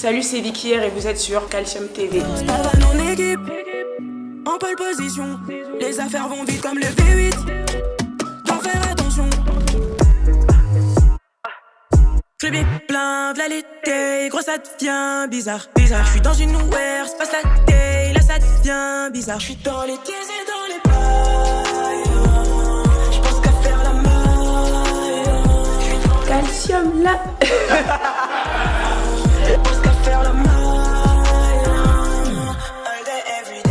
Salut, c'est Vicky et vous êtes sur Calcium TV. Spadane en équipe, en pole position. Les affaires vont vite comme le V8. Dois faire attention. Club est plein, v'là l'été. Gros, ça devient bizarre. J'suis dans une nowhere, c'est pas la télé. Là, ça devient bizarre. J'suis dans les dièses et dans les pailles. J'pense qu'à faire la maille. Calcium là. J'pense qu'à faire la maille. All day, every day.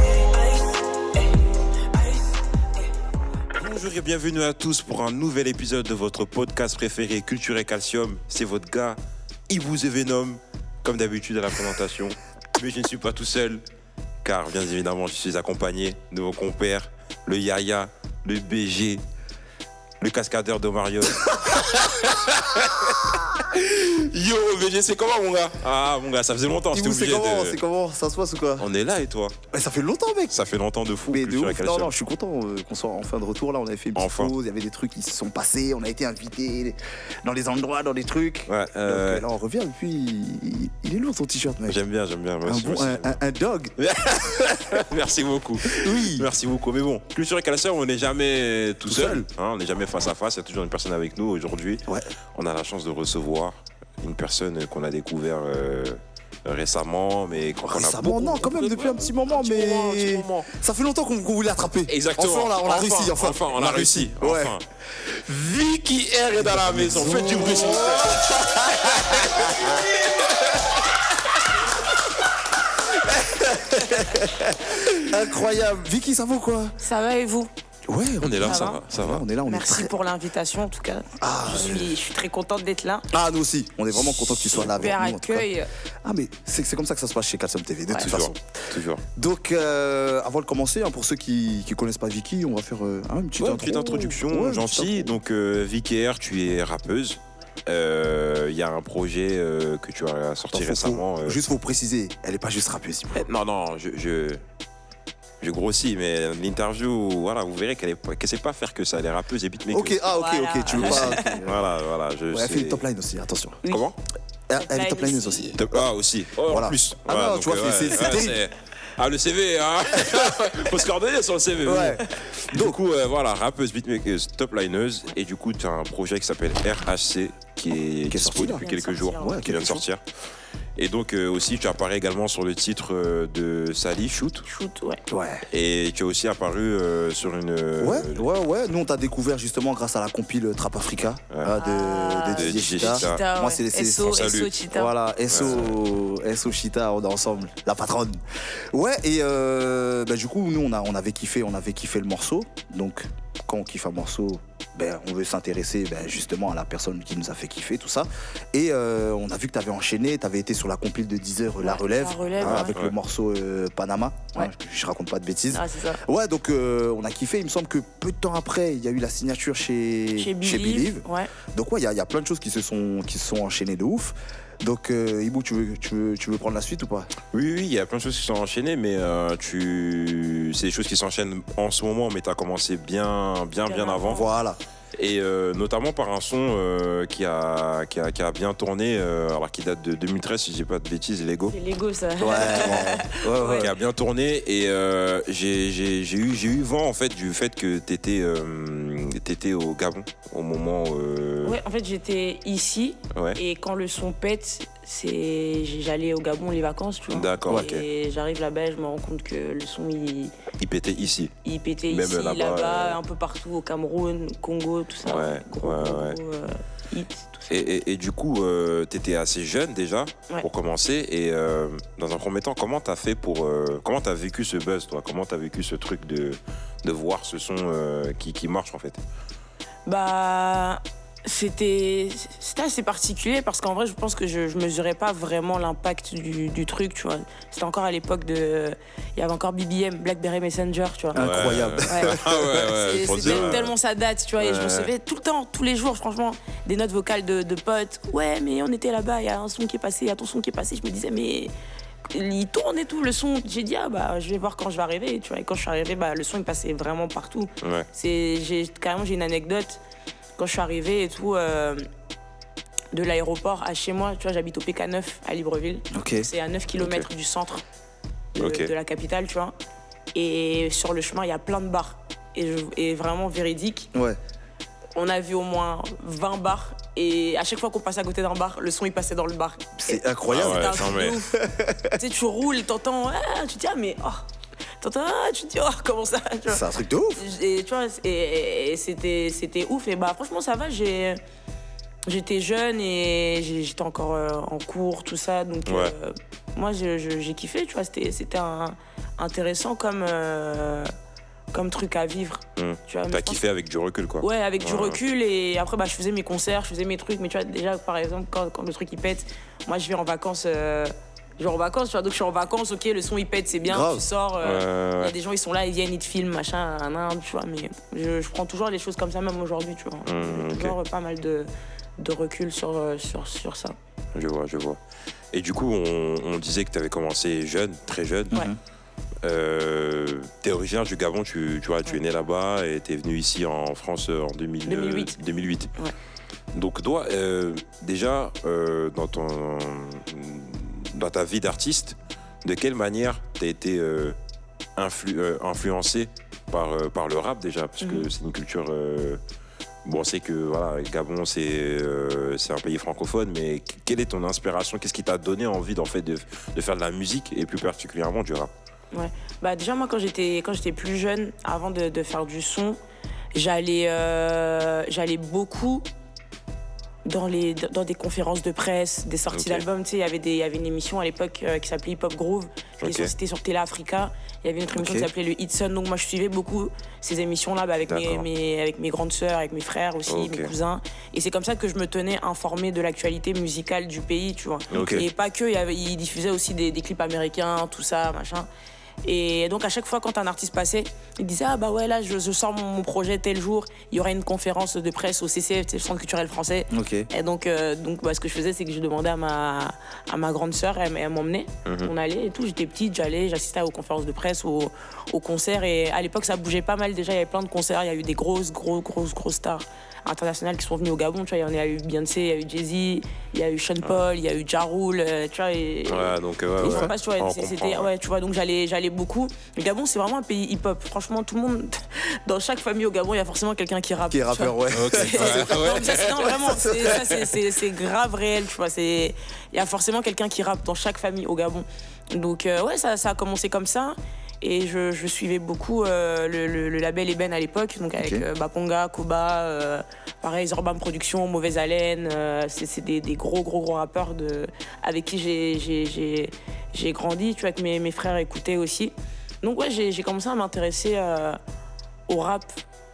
Bonjour et bienvenue à tous pour un nouvel épisode de votre podcast préféré Culture et Calcium. C'est votre gars, Ibou The Venom, comme d'habitude à la présentation. Mais je ne suis pas tout seul, car bien évidemment je suis accompagné de vos compères, le Yaya, le BG, le cascadeur de Mario. Yo BG, c'est comment mon gars? Ah mon gars, ça faisait longtemps, j'étais obligé C'est comment? Ça se passe ou quoi? On est là et toi? Mais ça fait longtemps mec. Ça fait longtemps de fou. Mais de Culture et ouf. Calcium. Non, je suis content qu'on soit enfin de retour là. On avait fait une petite pause, il y avait des trucs qui se sont passés, on a été invités dans des endroits, dans des trucs. Ouais, Donc, là on revient et puis il est lourd ton t-shirt mec. J'aime bien. Merci, Un dog. Merci beaucoup. Oui. Merci beaucoup. Mais bon, Culture et Calcium, on n'est jamais tout seul. Hein, on n'est jamais face à face. Il y a toujours une personne avec nous aujourd'hui. Ouais. On a la chance de recevoir une personne qu'on a découvert récemment, mais qu'on a Récemment, beaucoup... non, quand même depuis un petit moment, mais un petit moment. ça fait longtemps qu'on voulait l'attraper. Exactement. Enfin, on a réussi. Enfin, on a réussi. Ouais. Enfin. Vicky R est dans la maison. Faites du bruit, s'il vous plaît. Incroyable. Vicky, ça va ou quoi? Ça va et vous? Ouais, On est là, Ça ça va. On est là, on Merci est très... pour l'invitation en tout cas. Je suis très contente d'être là. Ah, nous aussi. On est vraiment content que tu sois là avec Super nous. En tout cas. accueil. Ah, mais c'est comme ça que ça se passe chez Calcium TV, de toute façon. Toujours. Donc, avant de commencer, hein, pour ceux qui connaissent pas Vicky, on va faire une petite introduction Ouais, gentille. Donc, Vicky R, tu es rappeuse. Il y a un projet que tu as sorti récemment. Juste pour préciser, elle est pas juste rappeuse. Non, je grossis, mais l'interview, voilà, vous verrez qu'elle sait pas faire que ça, elle est rappeuse et beatmaker. Ok, ok, tu veux pas. ok. Voilà. Ouais, elle fait les top lines aussi, attention. Oui. Comment? Elle est top lineuse aussi. Ah, aussi. Oh, Voilà. en plus. Ah Voilà, non, donc, tu vois, c'est terrible. Ah, le CV, hein. Faut se coordonner sur le CV. Ouais. Du coup, voilà, rappeuse, beatmaker, top lineuse. Et du coup, tu as un projet qui s'appelle RHC qui est sorti, dispo là. depuis Qui vient de quelques jours, sortir, ouais. qui vient de sortir. Et donc aussi, tu apparais également sur le titre de Sally, Shoot. Shoot, ouais. Ouais. Et tu as aussi apparu sur une... Ouais. Nous, on t'a découvert justement grâce à la compile Trap Africa de de DJ DJ Chita. Chita. Moi, c'est SO salut. Chita. Voilà, SO Chita, on est ensemble, la patronne. Ouais, et du coup, nous, on avait kiffé le morceau. Donc, quand on kiffe un morceau, on veut s'intéresser justement à la personne qui nous a fait kiffer, tout ça. Et on a vu que tu avais enchaîné, tu avais été sur la compile de Deezer, La Relève, avec le morceau Panama. Ouais. Hein, je raconte pas de bêtises. Ah, c'est ça. Ouais, donc on a kiffé. Il me semble que peu de temps après, il y a eu la signature chez Believe. Ouais. Donc ouais, il y a plein de choses qui se sont enchaînées de ouf. Donc Ibou, tu veux prendre la suite ou pas? Oui, il y a plein de choses qui sont enchaînées, mais c'est des choses qui s'enchaînent en ce moment, mais tu as commencé bien avant. Voilà. Et notamment par un son qui a bien tourné, alors qui date de 2013, si je dis pas de bêtises, Lego. C'est Lego ça. Ouais. Qui a bien tourné, et j'ai eu vent en fait du fait que t'étais au Gabon au moment. Ouais, en fait j'étais ici Ouais. et quand le son pète, j'allais au Gabon les vacances, tu vois. D'accord, ok. Et j'arrive là-bas et je me rends compte que le son Il pétait ici. il pétait Même ici, là-bas, un peu partout, au Cameroun, Congo, tout ça. Ouais, Gros, ouais. hit, tout ça. Et du coup, t'étais assez jeune déjà Ouais. pour commencer. Et dans un premier temps, comment t'as fait comment t'as vécu ce buzz, toi? Comment t'as vécu ce truc de voir ce son qui marche en fait? C'était assez particulier parce qu'en vrai, je pense que je mesurais pas vraiment l'impact du truc, tu vois. C'était encore à l'époque il y avait encore BBM, Blackberry Messenger, tu vois. Incroyable. Ouais. Ah ouais, faut C'était dire. tellement ça date, tu vois, et je recevais tout le temps, tous les jours, franchement, des notes vocales de potes. Ouais, mais on était là-bas, il y a un son qui est passé, il y a ton son qui est passé. Je me disais, mais il tourne et tout, le son. J'ai dit, je vais voir quand je vais arriver, tu vois. Et quand je suis arrivée, le son, il passait vraiment partout. Ouais. J'ai une anecdote. Quand je suis arrivée et tout, de l'aéroport à chez moi. Tu vois, j'habite au PK9 à Libreville. Ok. C'est à 9 km du centre Ok. de la capitale, tu vois. Et sur le chemin, il y a plein de bars. Et vraiment véridique. Ouais. On a vu au moins 20 bars. Et à chaque fois qu'on passait à côté d'un bar, le son il passait dans le bar. C'est incroyable. Ah ouais. C'était un truc de ouf. Tu sais, tu roules, t'entends, tu te dis, ah mais oh. T'entends, tu te dis, oh, comment ça, tu vois. C'est un truc de ouf. Et tu vois, et c'était ouf. Et bah franchement, ça va, j'étais jeune et j'étais encore en cours, tout ça. Donc Ouais. moi, j'ai kiffé, tu vois. C'était intéressant comme truc à vivre. Tu vois, mais T'as je pense kiffé avec du recul, quoi. Ouais, avec du Ouais. recul. Et après, bah, je faisais mes concerts, je faisais mes trucs. Mais tu vois, déjà, par exemple, quand le truc il pète, moi, je vais en vacances. Tu vois, donc je suis en vacances, ok, le son il pète, c'est bien, Grave. tu sors. Ouais. Y a des gens, ils sont là, ils viennent, ils te filment, machin, tu vois. Mais je prends toujours les choses comme ça, même aujourd'hui, tu vois. J'ai ok. toujours pas mal de recul sur ça. Je vois. Et du coup, on disait que tu avais commencé jeune, très jeune. Ouais. T'es originaire du Gabon, tu vois, tu es né là-bas et t'es venu ici en France en 2008. 2008. Ouais. Donc toi, déjà, dans ta vie d'artiste, de quelle manière t'as été influencé par le rap déjà, parce que c'est une culture... Bon, on sait que voilà, le Gabon, c'est un pays francophone, mais quelle est ton inspiration? Qu'est-ce qui t'a donné envie de faire de la musique et plus particulièrement du rap? Ouais. Bah déjà moi quand j'étais plus jeune, avant de faire du son, j'allais beaucoup dans des conférences de presse, des sorties Ok. d'albums. Tu sais, il y avait une émission à l'époque qui s'appelait Hip Hop Groove, Ok. c'était sur Télé Africa. Il y avait une autre émission Ok. qui s'appelait le Hit Sun. Donc moi je suivais beaucoup ces émissions-là avec D'accord. mes grandes sœurs, avec mes frères aussi, Ok. mes cousins. Et c'est comme ça que je me tenais informée de l'actualité musicale du pays, tu vois. Ok. Et pas que, ils diffusaient aussi des clips américains, tout ça, machin. Et donc à chaque fois quand un artiste passait, il disait ah bah ouais là je sors mon projet tel jour, il y aura une conférence de presse au CCF, c'est le Centre culturel français. Ok. Et donc bah, ce que je faisais c'est que je demandais à ma grande sœur, elle m'emmenait, on allait et tout, j'étais petite, j'assistais aux conférences de presse, aux concerts et à l'époque ça bougeait pas mal déjà, il y avait plein de concerts, il y a eu des grosses stars internationales qui sont venues au Gabon, tu vois, il y a eu Beyoncé, il y a eu Jay-Z, il y a eu Sean Paul, il y a eu Ja Rule, tu vois. Ouais, donc ouais, Et j'en ouais. passe, tu vois, On c'était, comprend, ouais, tu vois, donc j'allais beaucoup. Le Gabon, c'est vraiment un pays hip-hop. Franchement, tout le monde, dans chaque famille au Gabon, il y a forcément quelqu'un qui rappe. Qui est tu vois. rappeur, ouais. Ok. Non, mais ça, non, vraiment, c'est grave réel, tu vois. Il y a forcément quelqu'un qui rappe dans chaque famille au Gabon. Donc, ouais, ça a commencé comme ça. Et je suivais beaucoup le label Eben à l'époque, donc avec Ok. Baponga, Koba, pareil, Zorban Productions, Mauvaise Haleine. C'est des gros rappeurs avec qui j'ai grandi, tu vois, que mes frères écoutaient aussi. Donc, ouais, j'ai commencé à m'intéresser au rap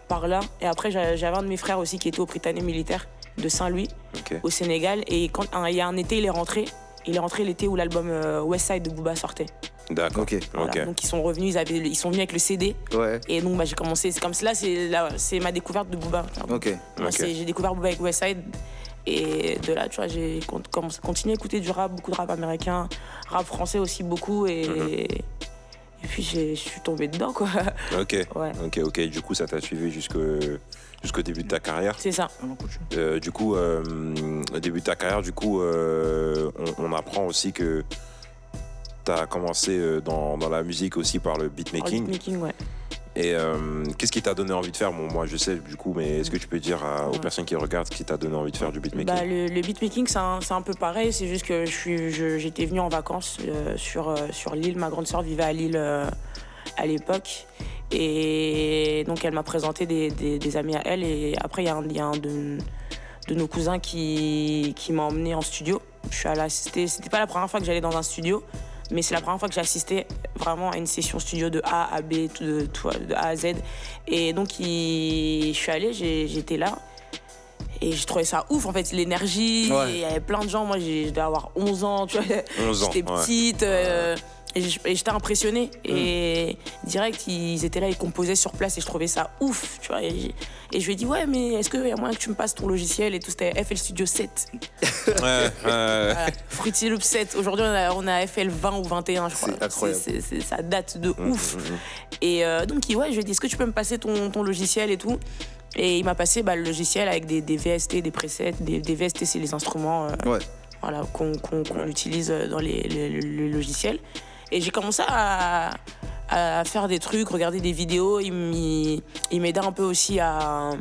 par là. Et après, j'avais un de mes frères aussi qui était au Prytanée militaire de Saint-Louis, Ok. au Sénégal. Et il y a un été, il est rentré. Il est rentré l'été où l'album Westside de Booba sortait. D'accord. Ok. Voilà. Ok. Donc ils sont revenus, ils sont venus avec le CD. Ouais. Et donc bah, j'ai commencé, c'est comme cela, c'est ma découverte de Booba. Ok. Moi, Ok. j'ai découvert Booba avec Westside. Et de là, tu vois, j'ai continué à écouter du rap, beaucoup de rap américain, rap français aussi beaucoup. Et puis je suis tombée dedans, quoi. Ok. Ouais. Ok. Du coup, ça t'a suivi jusqu'au début de ta carrière. C'est ça. Du coup, au début de ta carrière, du coup, on apprend aussi que tu as commencé dans la musique aussi par le beatmaking. Beatmaking, ouais. Et qu'est-ce qui t'a donné envie de faire? Bon, moi, je sais, du coup, mais est-ce que tu peux dire aux personnes qui regardent ce qui t'a donné envie de faire du beatmaking? Bah, le beatmaking, c'est un peu pareil. C'est juste que j'étais venue en vacances sur Lille. Ma grande sœur vivait à Lille à l'époque. Et donc, elle m'a présenté des amis à elle. Et après, il y a un de nos cousins qui m'a emmené en studio. Je suis allée assister. C'était pas la première fois que j'allais dans un studio, mais c'est la première fois que j'ai assisté vraiment à une session studio de A à B, de A à Z. Et donc, je suis allée, j'étais là. Et j'ai trouvé ça ouf, en fait, l'énergie. Ouais. Il y avait plein de gens. Moi, je devais avoir 11 ans, tu vois. 11 ans, J'étais ouais. petite. Et j'étais impressionnée. Et direct, ils étaient là, ils composaient sur place. Et je trouvais ça ouf, tu vois. Et je lui ai dit, ouais, mais est-ce qu'il y a moyen que tu me passes ton logiciel et tout? C'était FL Studio 7. Ouais. Voilà. Fruity Loop 7. Aujourd'hui, on a FL 20 ou 21, je crois. C'est incroyable. Ça date de ouf. Et donc, ouais, je lui ai dit, est-ce que tu peux me passer ton logiciel et tout? Et il m'a passé le logiciel avec des VST, des presets. Des VST, c'est les instruments voilà, qu'on utilise dans les logiciels. Et j'ai commencé à faire des trucs, regarder des vidéos. Il m'aidait un peu aussi à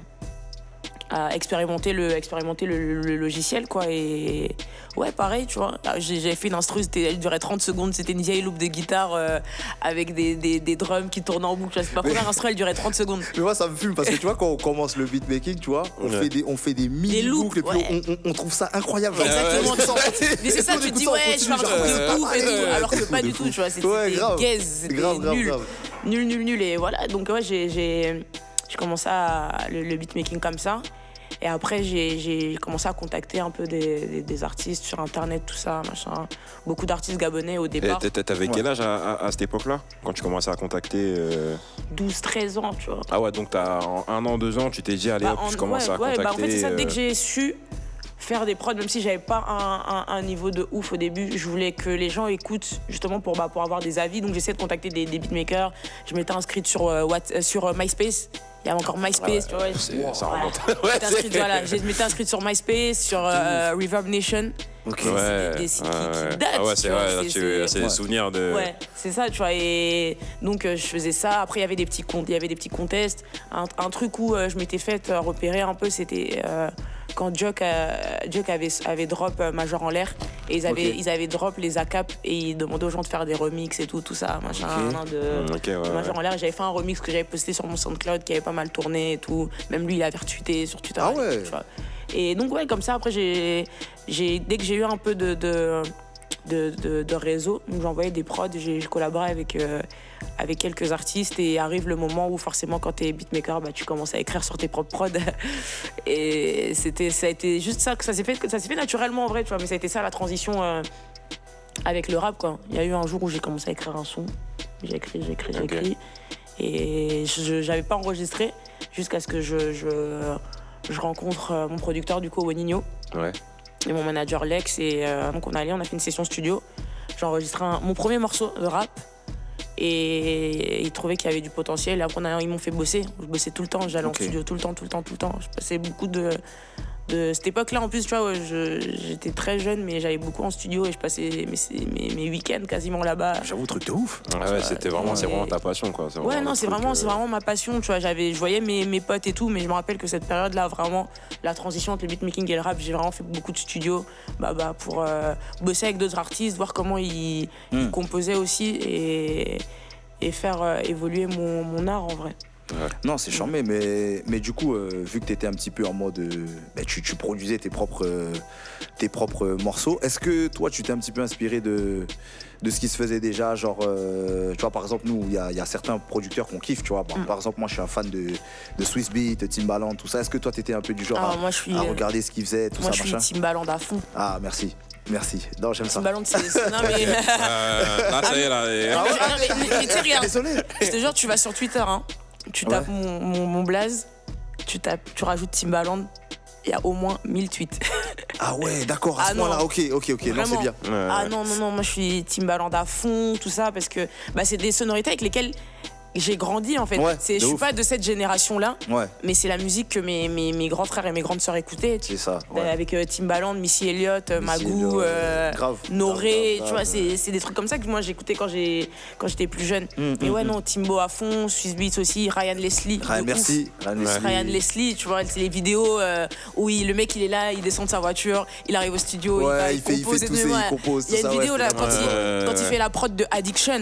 expérimenter le logiciel, quoi. Et ouais, pareil, tu vois. J'avais fait une instru, elle durait 30 secondes. C'était une vieille loupe de guitare avec des drums qui tournaient en boucle. C'est ma première instru, elle durait 30 secondes. Mais moi, ça me fume parce que tu vois, quand on commence le beatmaking, tu vois, on fait des mini-boucles et puis on trouve ça incroyable. Exactement. Mais c'est ça, tu te dis, ouais, je fais un truc de ouf et tout. Alors que pas du tout, tu vois. C'était gaze, c'était nul. Et voilà, donc ouais, j'ai commencé le beatmaking comme ça. Et après, j'ai commencé à contacter un peu des artistes sur Internet, tout ça, machin. Beaucoup d'artistes gabonais au départ. T'avais quel âge à cette époque-là, quand tu commençais à contacter 12-13 ans, tu vois. Ah ouais, donc en 1 an, 2 ans, tu t'es dit, allez hop, je commence à contacter... en fait, c'est ça, dès que j'ai su faire des prods, même si j'avais pas un niveau de ouf au début, je voulais que les gens écoutent, justement pour avoir des avis. Donc j'essayais de contacter des beatmakers. Je m'étais inscrite sur MySpace. Il y avait encore MySpace, tu vois. Ça remonte. Je m'étais inscrite sur MySpace, sur Reverb Nation. Ok. Des sites qui datent. Ah ouais, c'est vrai, c'est des souvenirs de... Ouais, c'est ça, tu vois. Et donc, je faisais ça. Après, il y avait des petits contests. Un truc où je m'étais fait repérer un peu, c'était quand Jock avait drop Major en l'air. Et ils avaient drop les ACAP et ils demandaient aux gens de faire des remixes et tout ça, machin. Major en l'air. J'avais fait un remix que j'avais posté sur mon SoundCloud qui avait pas mal tourné et tout. Même lui, il avait retweeté sur Twitter. Ah ouais. Tu vois. Et donc, ouais, comme ça, après, dès que j'ai eu un peu de réseau, j'envoyais des prods, j'ai collaboré avec quelques artistes et arrive le moment où forcément quand t'es beatmaker, tu commences à écrire sur tes propres prods. Et ça a été juste ça que ça s'est fait naturellement en vrai, tu vois, mais ça a été ça la transition avec le rap, quoi. Il y a eu un jour où j'ai commencé à écrire un son, j'ai écrit et j'avais pas enregistré jusqu'à ce que je rencontre mon producteur du coup, Wenigno. Ouais. Et mon manager Lex, et donc on a fait une session studio. J'ai enregistré mon premier morceau de rap et ils trouvaient qu'il y avait du potentiel. Et après ils m'ont fait bosser. Je bossais tout le temps, j'allais en studio tout le temps. Je passais beaucoup de cette époque-là en plus, tu vois, j'étais très jeune, mais j'allais beaucoup en studio et je passais mes week-ends quasiment là-bas. J'avoue, truc de ouf. Ah ouais, c'est vraiment ta passion, quoi. C'est vraiment ma passion, tu vois. Je voyais mes potes et tout, mais je me rappelle que cette période-là, vraiment, la transition entre le beatmaking et le rap, j'ai vraiment fait beaucoup de studio pour bosser avec d'autres artistes, voir comment ils composaient aussi et faire évoluer mon art en vrai. Ouais. Non, c'est charmé, mais du coup, vu que tu étais un petit peu en mode. Tu produisais tes propres morceaux, est-ce que toi, tu t'es un petit peu inspiré de ce qui se faisait déjà? Genre, tu vois, par exemple, nous, il y a certains producteurs qu'on kiffe, tu vois. Par exemple, moi, je suis un fan de Swiss Beat, Timbaland, tout ça. Est-ce que toi, tu étais un peu du genre à regarder ce qu'ils faisaient, tout ça, machin? Moi, je suis Timbaland à fond. Ah, merci. Non, j'aime ça. Timbaland, c'est. Non, mais. Là, ça y est, là. Mais tu regarde. Désolé. Je te jure, tu vas sur Twitter, hein. Tu tapes mon blaze, tu rajoutes Timbaland, il y a au moins 1000 tweets. Ah ouais, d'accord, à ce point-là, ok, non, c'est bien. Ah non, moi je suis Timbaland à fond, tout ça, parce que c'est des sonorités avec lesquelles j'ai grandi en fait. Je suis pas de cette génération-là, mais c'est la musique que mes grands frères et mes grandes sœurs écoutaient. C'est ça. Avec Timbaland, Missy Elliott, Magoo, Noré, tu vois, c'est des trucs comme ça que moi j'écoutais quand j'étais plus jeune. Mais ouais, non, Timbo à fond, Swiss Beats aussi, Ryan Leslie. Ryan Leslie, tu vois, c'est les vidéos où le mec il est là, il descend de sa voiture, il arrive au studio, il compose. Il y a une vidéo là, quand il fait la prod de Addiction.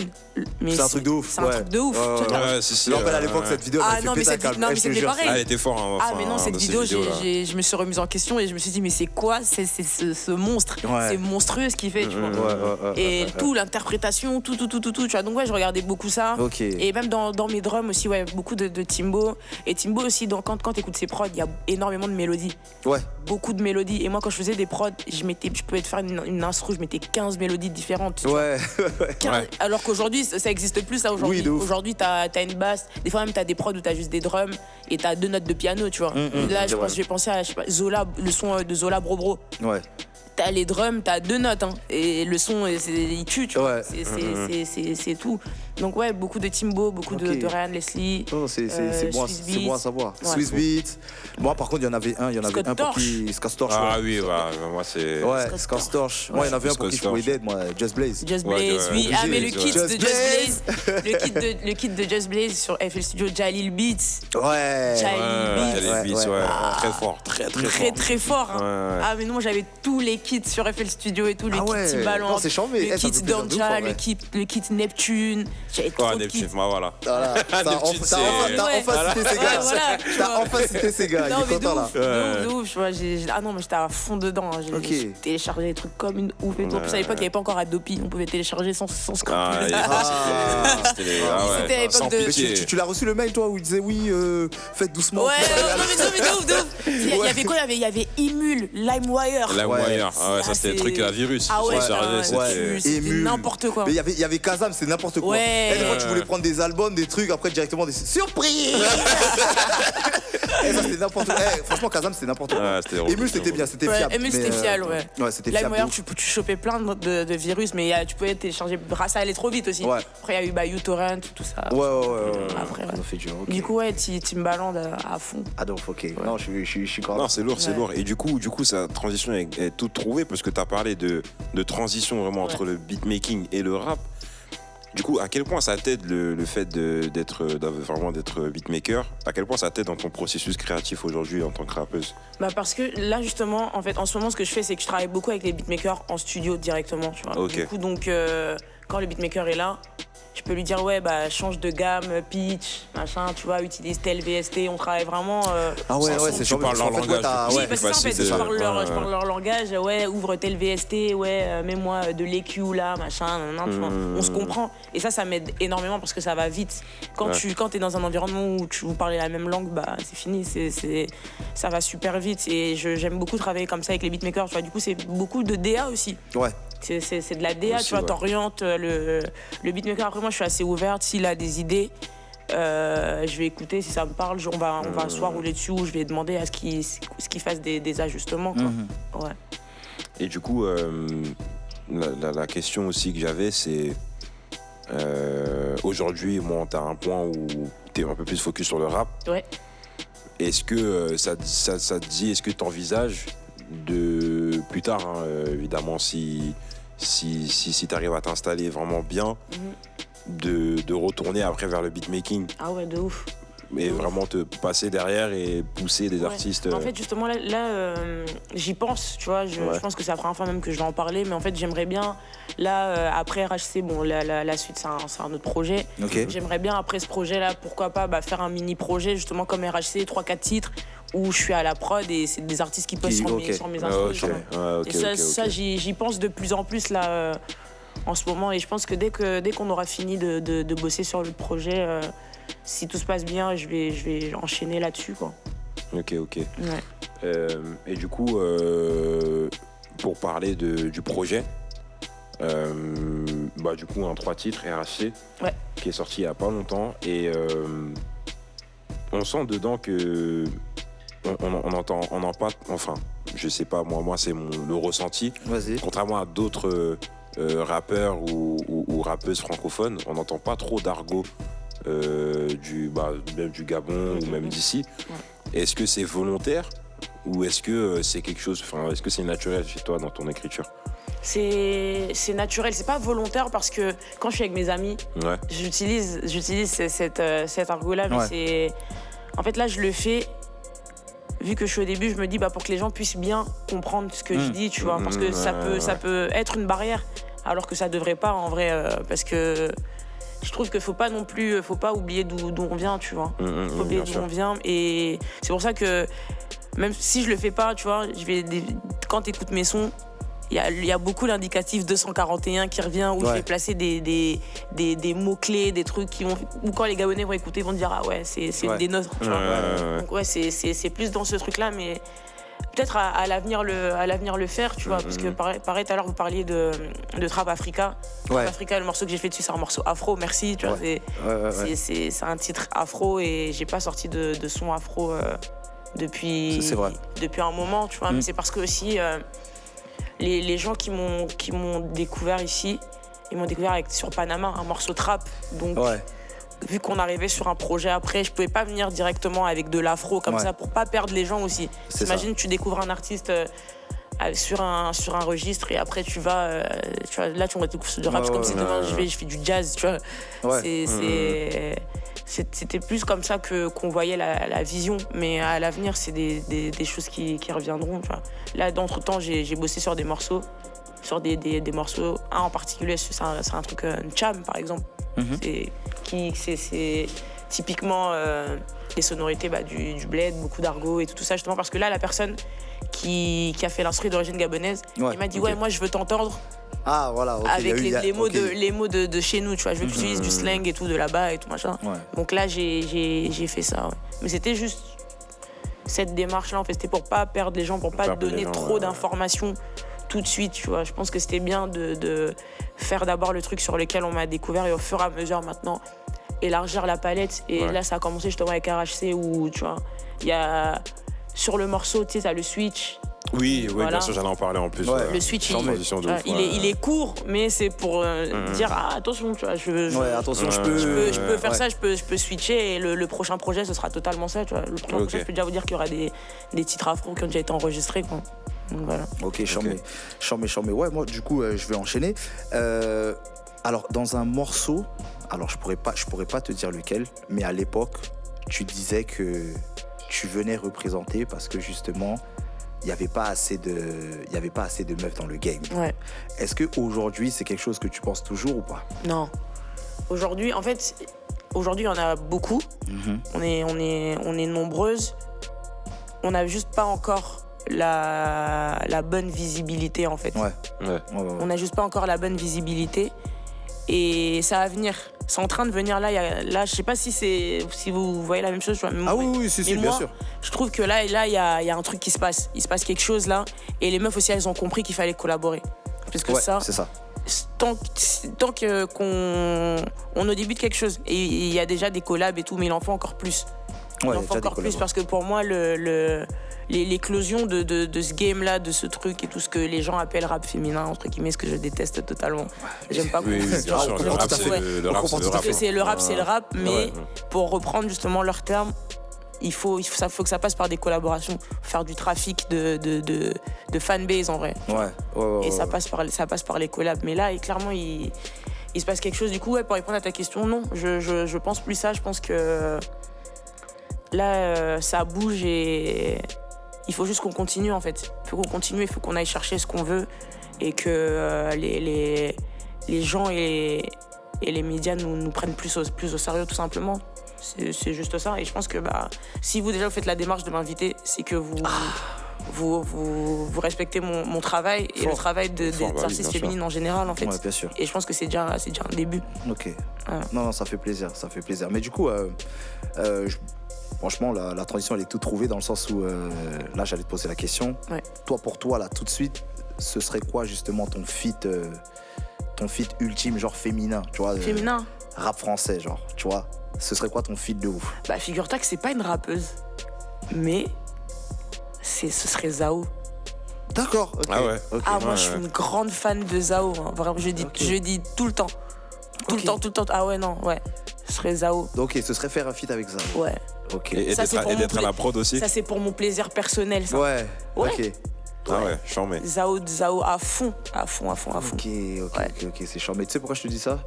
C'est un truc de ouf. C'est un truc de ouf. À l'époque, cette vidéo, elle fait péter un câble. Non, mais c'était pareil. Elle était forte. Mais non, cette vidéo, je me suis remise en question et je me suis dit, mais c'est quoi ce monstre? C'est monstrueux ce qu'il fait, tu vois. Et tout, l'interprétation, tout, tu vois. Donc, ouais, je regardais beaucoup ça. Et même dans mes drums aussi, ouais, beaucoup de Timbo. Et Timbo aussi, quand t'écoutes ses prods, il y a énormément de mélodies. Beaucoup de mélodies. Et moi, quand je faisais des prods, je pouvais te faire une instru, je mettais 15 mélodies différentes. Alors qu'aujourd'hui, ça existe plus, ça, aujourd'hui. Aujourd'hui, t'as une basse, des fois même t'as des prods où t'as juste des drums et t'as 2 notes de piano, tu vois. Là, j'ai pensé à Zola, le son de Zola Bro. t'as les drums, t'as 2 notes, hein, et le son, il tue, tu vois. Ouais. C'est tout. Donc ouais, beaucoup de Timbo, beaucoup Ok. de Ryan Leslie. Oh, c'est bon, Swiss c'est bon à savoir. Ouais. Swiss Beats. Moi, par contre, il y en avait Scott un pour Storch. qui. Scott Storch. Ah ouais. oui, bah, moi c'est. Ouais, Scott Scott Storch. Moi, il y en avait un pour qui je Scott pouvais Storch. dead, moi, Just Blaze. Just Ouais, Blaze, ouais, oui. obligé, Ah, mais le ouais. kit de Just Just Blaze, le kit de Just Blaze sur FL Studio, Jalil Beats. Ouais. Jalil Ouais, Beats. les beats, ouais. ouais. Très fort, très fort. Très fort. Hein. Ouais, ouais. Ah, mais non, moi j'avais tous les kits sur FL Studio et tout, le Ah kit ouais. Timbaland, Non, c'est charmé. le Eh, ça me kit fait plaisir de ouf, en Danja, vrai. le kit Neptune. J'avais trop Ouais, de Neptune, kits. bah voilà. Voilà. T'as Neptune, c'est- enfin cité ces Ouais, gars. voilà, tu T'as vois. enfin cité ces gars. Il Non, est mais content là. de ouf, tu vois. Ah non, mais j'étais à fond dedans. Hein. Ok. J'ai téléchargé des trucs comme une ouf et tout. En plus, à l'époque, il n'y avait pas encore Adopi. On pouvait télécharger sans Ah, scrupule. c'était les. Ah ouais. C'était à l'époque Sans de- pitié. Tu l'as reçu le mail, toi, où il disait oui, faites doucement. Ouais, non, mais de ouf. Il y avait quoi? Il y avait Emule, LimeWire. LimeWire. Ah ouais, ça Ah, c'était le c'est- truc à virus. Ah ouais, Sans sérieux, c'était. c'était n'importe quoi. Mais il y avait Kazam, c'est n'importe quoi. Ouais. Et des fois, tu voulais prendre des albums, des trucs, après directement des surprises. Et ça, c'était n'importe quoi. Eh, franchement, Kazam, c'était n'importe quoi. Ah, c'était drôle, Emule, c'était c'était bien, c'était Ouais, fiable. Emule, mais, c'était fiable, ouais. Ouais, c'était fiable. LimeWire, de ouf. tu chopais plein de virus, mais tu pouvais télécharger. Ça allait trop vite aussi. Ouais. Après, il y a eu uTorrent, tout ça. Ouais. Après, ouais. On a fait du rock. Du coup, ouais, Timbaland à fond. Ah donc, ok. Non, je suis quand Non, même. c'est lourd, c'est Ouais. lourd. Et du coup, sa transition est toute trouvée parce que tu as parlé de transition vraiment entre le beatmaking et le rap. Du coup, à quel point ça t'aide le fait d'être beatmaker? À quel point ça t'aide dans ton processus créatif aujourd'hui en tant que rappeuse? Bah parce que là justement, en fait, en ce moment, ce que je fais, c'est que je travaille beaucoup avec les beatmakers en studio directement, tu vois. Ok. Du coup, donc, quand le beatmaker est là, je peux lui dire ouais, bah change de gamme, pitch, machin, tu vois, utilise tel VST. On travaille vraiment. Ah ouais, Sans- ouais, tu c'est sûr. parles leur langage, Oui, ouais, parce que ça, en fait, facile, je parle ouais. leur langage, ouais, ouvre tel VST, ouais, mets-moi de l'EQ là, machin, tu vois. On se comprend. Et ça m'aide énormément parce que ça va vite. Quand t'es dans un environnement où vous parlez la même langue, bah c'est fini, ça va super vite. Et j'aime beaucoup travailler comme ça avec les beatmakers, tu vois. Du coup, c'est beaucoup de DA aussi. Ouais. C'est de la DA, Aussi, tu vois, ouais. t'orientes le beatmaker. Après, moi, je suis assez ouverte. S'il a des idées, je vais écouter. Si ça me parle, on va soit rouler dessus ou je vais demander à ce qu'il fasse des ajustements, quoi. Ouais. Et du coup, la question aussi que j'avais, c'est aujourd'hui, bon, t'as un point où t'es un peu plus focus sur le rap. Ouais. Est-ce que ça te dit, est-ce que tu envisages de plus tard, hein, évidemment, si tu arrives à t'installer vraiment bien, de retourner après vers le beatmaking Ah ouais, de ouf. et De ouf. vraiment te passer derrière et pousser des Ouais. artistes. En fait, justement, là j'y pense, tu vois. Je pense que c'est la première fois même que je vais en parler, mais en fait, j'aimerais bien, là, après RHC, bon, la suite, c'est un autre projet. Ok. J'aimerais bien, après ce projet-là, pourquoi pas faire un mini-projet, justement, comme RHC, 3-4 titres, où je suis à la prod et c'est des artistes qui posent sur mes Ah, instruments. ok. tu vois. Ouais, ok, Et ça, ok, ça ok. j'y pense de plus en plus, là, en ce moment. Et je pense que dès qu'on aura fini de bosser sur le projet, si tout se passe bien, je vais enchaîner là-dessus, quoi. Ok. Ouais. Et du coup, pour parler du projet, du coup, un 3 titres RHC Ouais. qui est sorti il n'y a pas longtemps et on sent dedans que on entend pas, enfin, je sais pas, moi c'est le ressenti. Vas-y. Contrairement à d'autres rappeurs ou rappeuses francophones, on n'entend pas trop d'argot même du Gabon ou même d'ici. Ouais. Est-ce que c'est volontaire ou est-ce que c'est quelque chose, est-ce que c'est naturel chez toi dans ton écriture? C'est naturel, c'est pas volontaire parce que quand je suis avec mes amis, Ouais. j'utilise cet argot-là, mais c'est... En fait, là, je le fais, vu que je suis au début, je me dis, pour que les gens puissent bien comprendre ce que je dis, tu vois, parce que ça peut être une barrière, alors que ça devrait pas, en vrai, parce que je trouve qu'il faut pas oublier d'où on vient, tu vois. Faut oublier d'où on vient, et c'est pour ça que, même si je le fais pas, tu vois, quand t'écoutes mes sons, il y a beaucoup l'indicatif 241 qui revient, où je vais placer des mots-clés, des trucs où quand les Gabonais vont écouter, ils vont dire ah ouais, c'est des nôtres. Tu vois. Donc ouais, c'est plus dans ce truc-là, mais peut-être à l'avenir le faire, tu vois, parce que pareil, tout à l'heure, vous parliez de Trap Africa. Trap Africa, le morceau que j'ai fait dessus, c'est un morceau afro, merci, tu vois, c'est un titre afro et j'ai pas sorti de son afro depuis un moment, tu vois, mais c'est parce que aussi... les gens qui m'ont découvert ici, ils m'ont découvert sur Panama, un morceau trap. Donc, vu qu'on arrivait sur un projet après, je pouvais pas venir directement avec de l'afro comme ça pour pas perdre les gens aussi. T'imagines, tu découvres un artiste sur un registre et après tu vas là tu découvres du rap comme si demain je fais du jazz, tu vois. C'était plus comme ça qu'on voyait la vision, mais à l'avenir c'est des choses qui reviendront, tu vois. Là d'entre-temps j'ai bossé sur des morceaux, des morceaux, un en particulier c'est un truc Cham par exemple. C'est typiquement les sonorités du bled, beaucoup d'argot et tout ça, justement parce que là la personne qui a fait l'instru d'origine gabonaise, il m'a dit moi je veux t'entendre avec les mots de chez nous, tu vois, je veux que tu utilises du slang et tout de là-bas et tout machin. Donc là j'ai fait ça, mais c'était juste cette démarche là en fait, c'était pour pas perdre les gens, pour pas donner trop d'informations tout de suite, tu vois. Je pense que c'était bien de faire d'abord le truc sur lequel on m'a découvert et au fur et à mesure maintenant élargir la palette. Et là ça a commencé justement avec RHC où tu vois, il y a sur le morceau, tu sais, t'as le switch. Oui, bien sûr, j'allais en parler en plus. Le switch, il est court, mais c'est pour dire attention, tu vois, attention, je peux faire ça, je peux switcher et le prochain projet ce sera totalement ça, tu vois. Le prochain projet, je peux déjà vous dire qu'il y aura des titres afro qui ont déjà été enregistrés, quoi. Donc voilà. Ok, chambé. Ouais, moi du coup je vais enchaîner. Alors dans un morceau, alors je pourrais pas te dire lequel, mais à l'époque tu disais que tu venais représenter parce que justement il n'y avait pas assez de meufs dans le game. Ouais. Est-ce qu'aujourd'hui c'est quelque chose que tu penses toujours ou pas? Non. Aujourd'hui, en fait, il y en a beaucoup. On est nombreuses. On n'a juste pas encore la bonne visibilité en fait. On n'a juste pas encore la bonne visibilité et ça va venir. C'est en train de venir là. Là, je sais pas si vous voyez la même chose. Oui, c'est bien sûr. Je trouve que là, il y a un truc qui se passe. Il se passe quelque chose là, et les meufs aussi, elles ont compris qu'il fallait collaborer. Parce que c'est ça. Tant qu'on au début de quelque chose, et il y a déjà des collabs et tout, mais il en faut encore plus. Il en faut encore plus parce que pour moi, l'éclosion de ce game-là, de ce truc et tout ce que les gens appellent rap féminin, entre guillemets, ce que je déteste totalement. J'aime pas bien sûr, le rap, c'est le rap. C'est le rap, mais pour reprendre justement leurs termes, il faut que ça passe par des collaborations, faire du trafic de fanbase en vrai. Et ça passe par les collabs. Mais là, clairement, il se passe quelque chose. Du coup, pour répondre à ta question, non, je pense plus ça. Je pense que là, ça bouge et il faut juste qu'on continue en fait. Il faut qu'on continue, il faut qu'on aille chercher ce qu'on veut et que les gens et les médias nous prennent plus au sérieux tout simplement. C'est juste ça. Et je pense que si vous faites la démarche de m'inviter, c'est que vous respectez mon travail et le travail des artistes féminines en général en fait. Ouais, bien sûr. Et je pense que c'est déjà un début. Ok. Non, ça fait plaisir. Mais du coup, franchement, la transition elle est toute trouvée dans le sens où là j'allais te poser la question. Toi, pour toi, là tout de suite, ce serait quoi justement ton feat ultime, genre féminin, tu vois? Féminin. Rap français, genre, tu vois? Ce serait quoi ton feat de ouf? Figure-toi que c'est pas une rappeuse, mais ce serait Zao. D'accord. Okay. Ah ouais. Okay. Moi je suis une grande fan de Zao. Hein. Vraiment, je dis tout le temps. Tout le temps. Ah ouais, non, ouais. Ce serait Zao. Ok, ce serait faire un feat avec Zao. Ouais. Ok. Et d'être à la prod aussi. Ça, c'est pour mon plaisir personnel, ça. Ouais. Ok. Ah ouais, charmé. Zao à fond. Ok, c'est charmé. Tu sais pourquoi je te dis ça?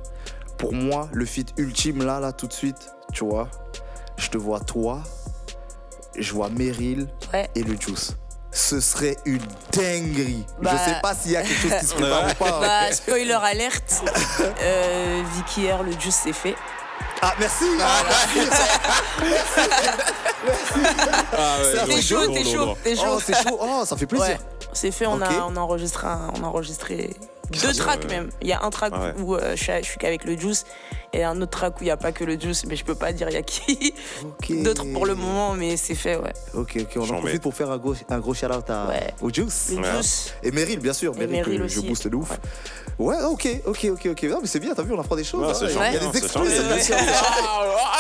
Pour moi, le feat ultime là, tout de suite, tu vois, je te vois toi, je vois Meryl et le Juice. Ce serait une dinguerie. Je sais pas s'il y a quelque chose qui se prépare ou pas. Spoiler alerte, Vicky R, le Juice, c'est fait. Ah, merci. T'es chaud. Oh, c'est chaud. Oh, ça fait plaisir. Ouais, c'est fait, on a enregistré 2 tracks même. Il y a un track où je suis qu'avec le Juice et un autre track où il n'y a pas que le Juice, mais je peux pas dire il y a qui d'autres pour le moment, mais c'est fait, Ok, on en profite pour faire un gros shout-out au Juice. Le Juice. Et Meryl, bien sûr. Meryl que je booste de ouf. Ouais, ok. Non, mais c'est bien, t'as vu, on apprend des choses. Il y a des exclus.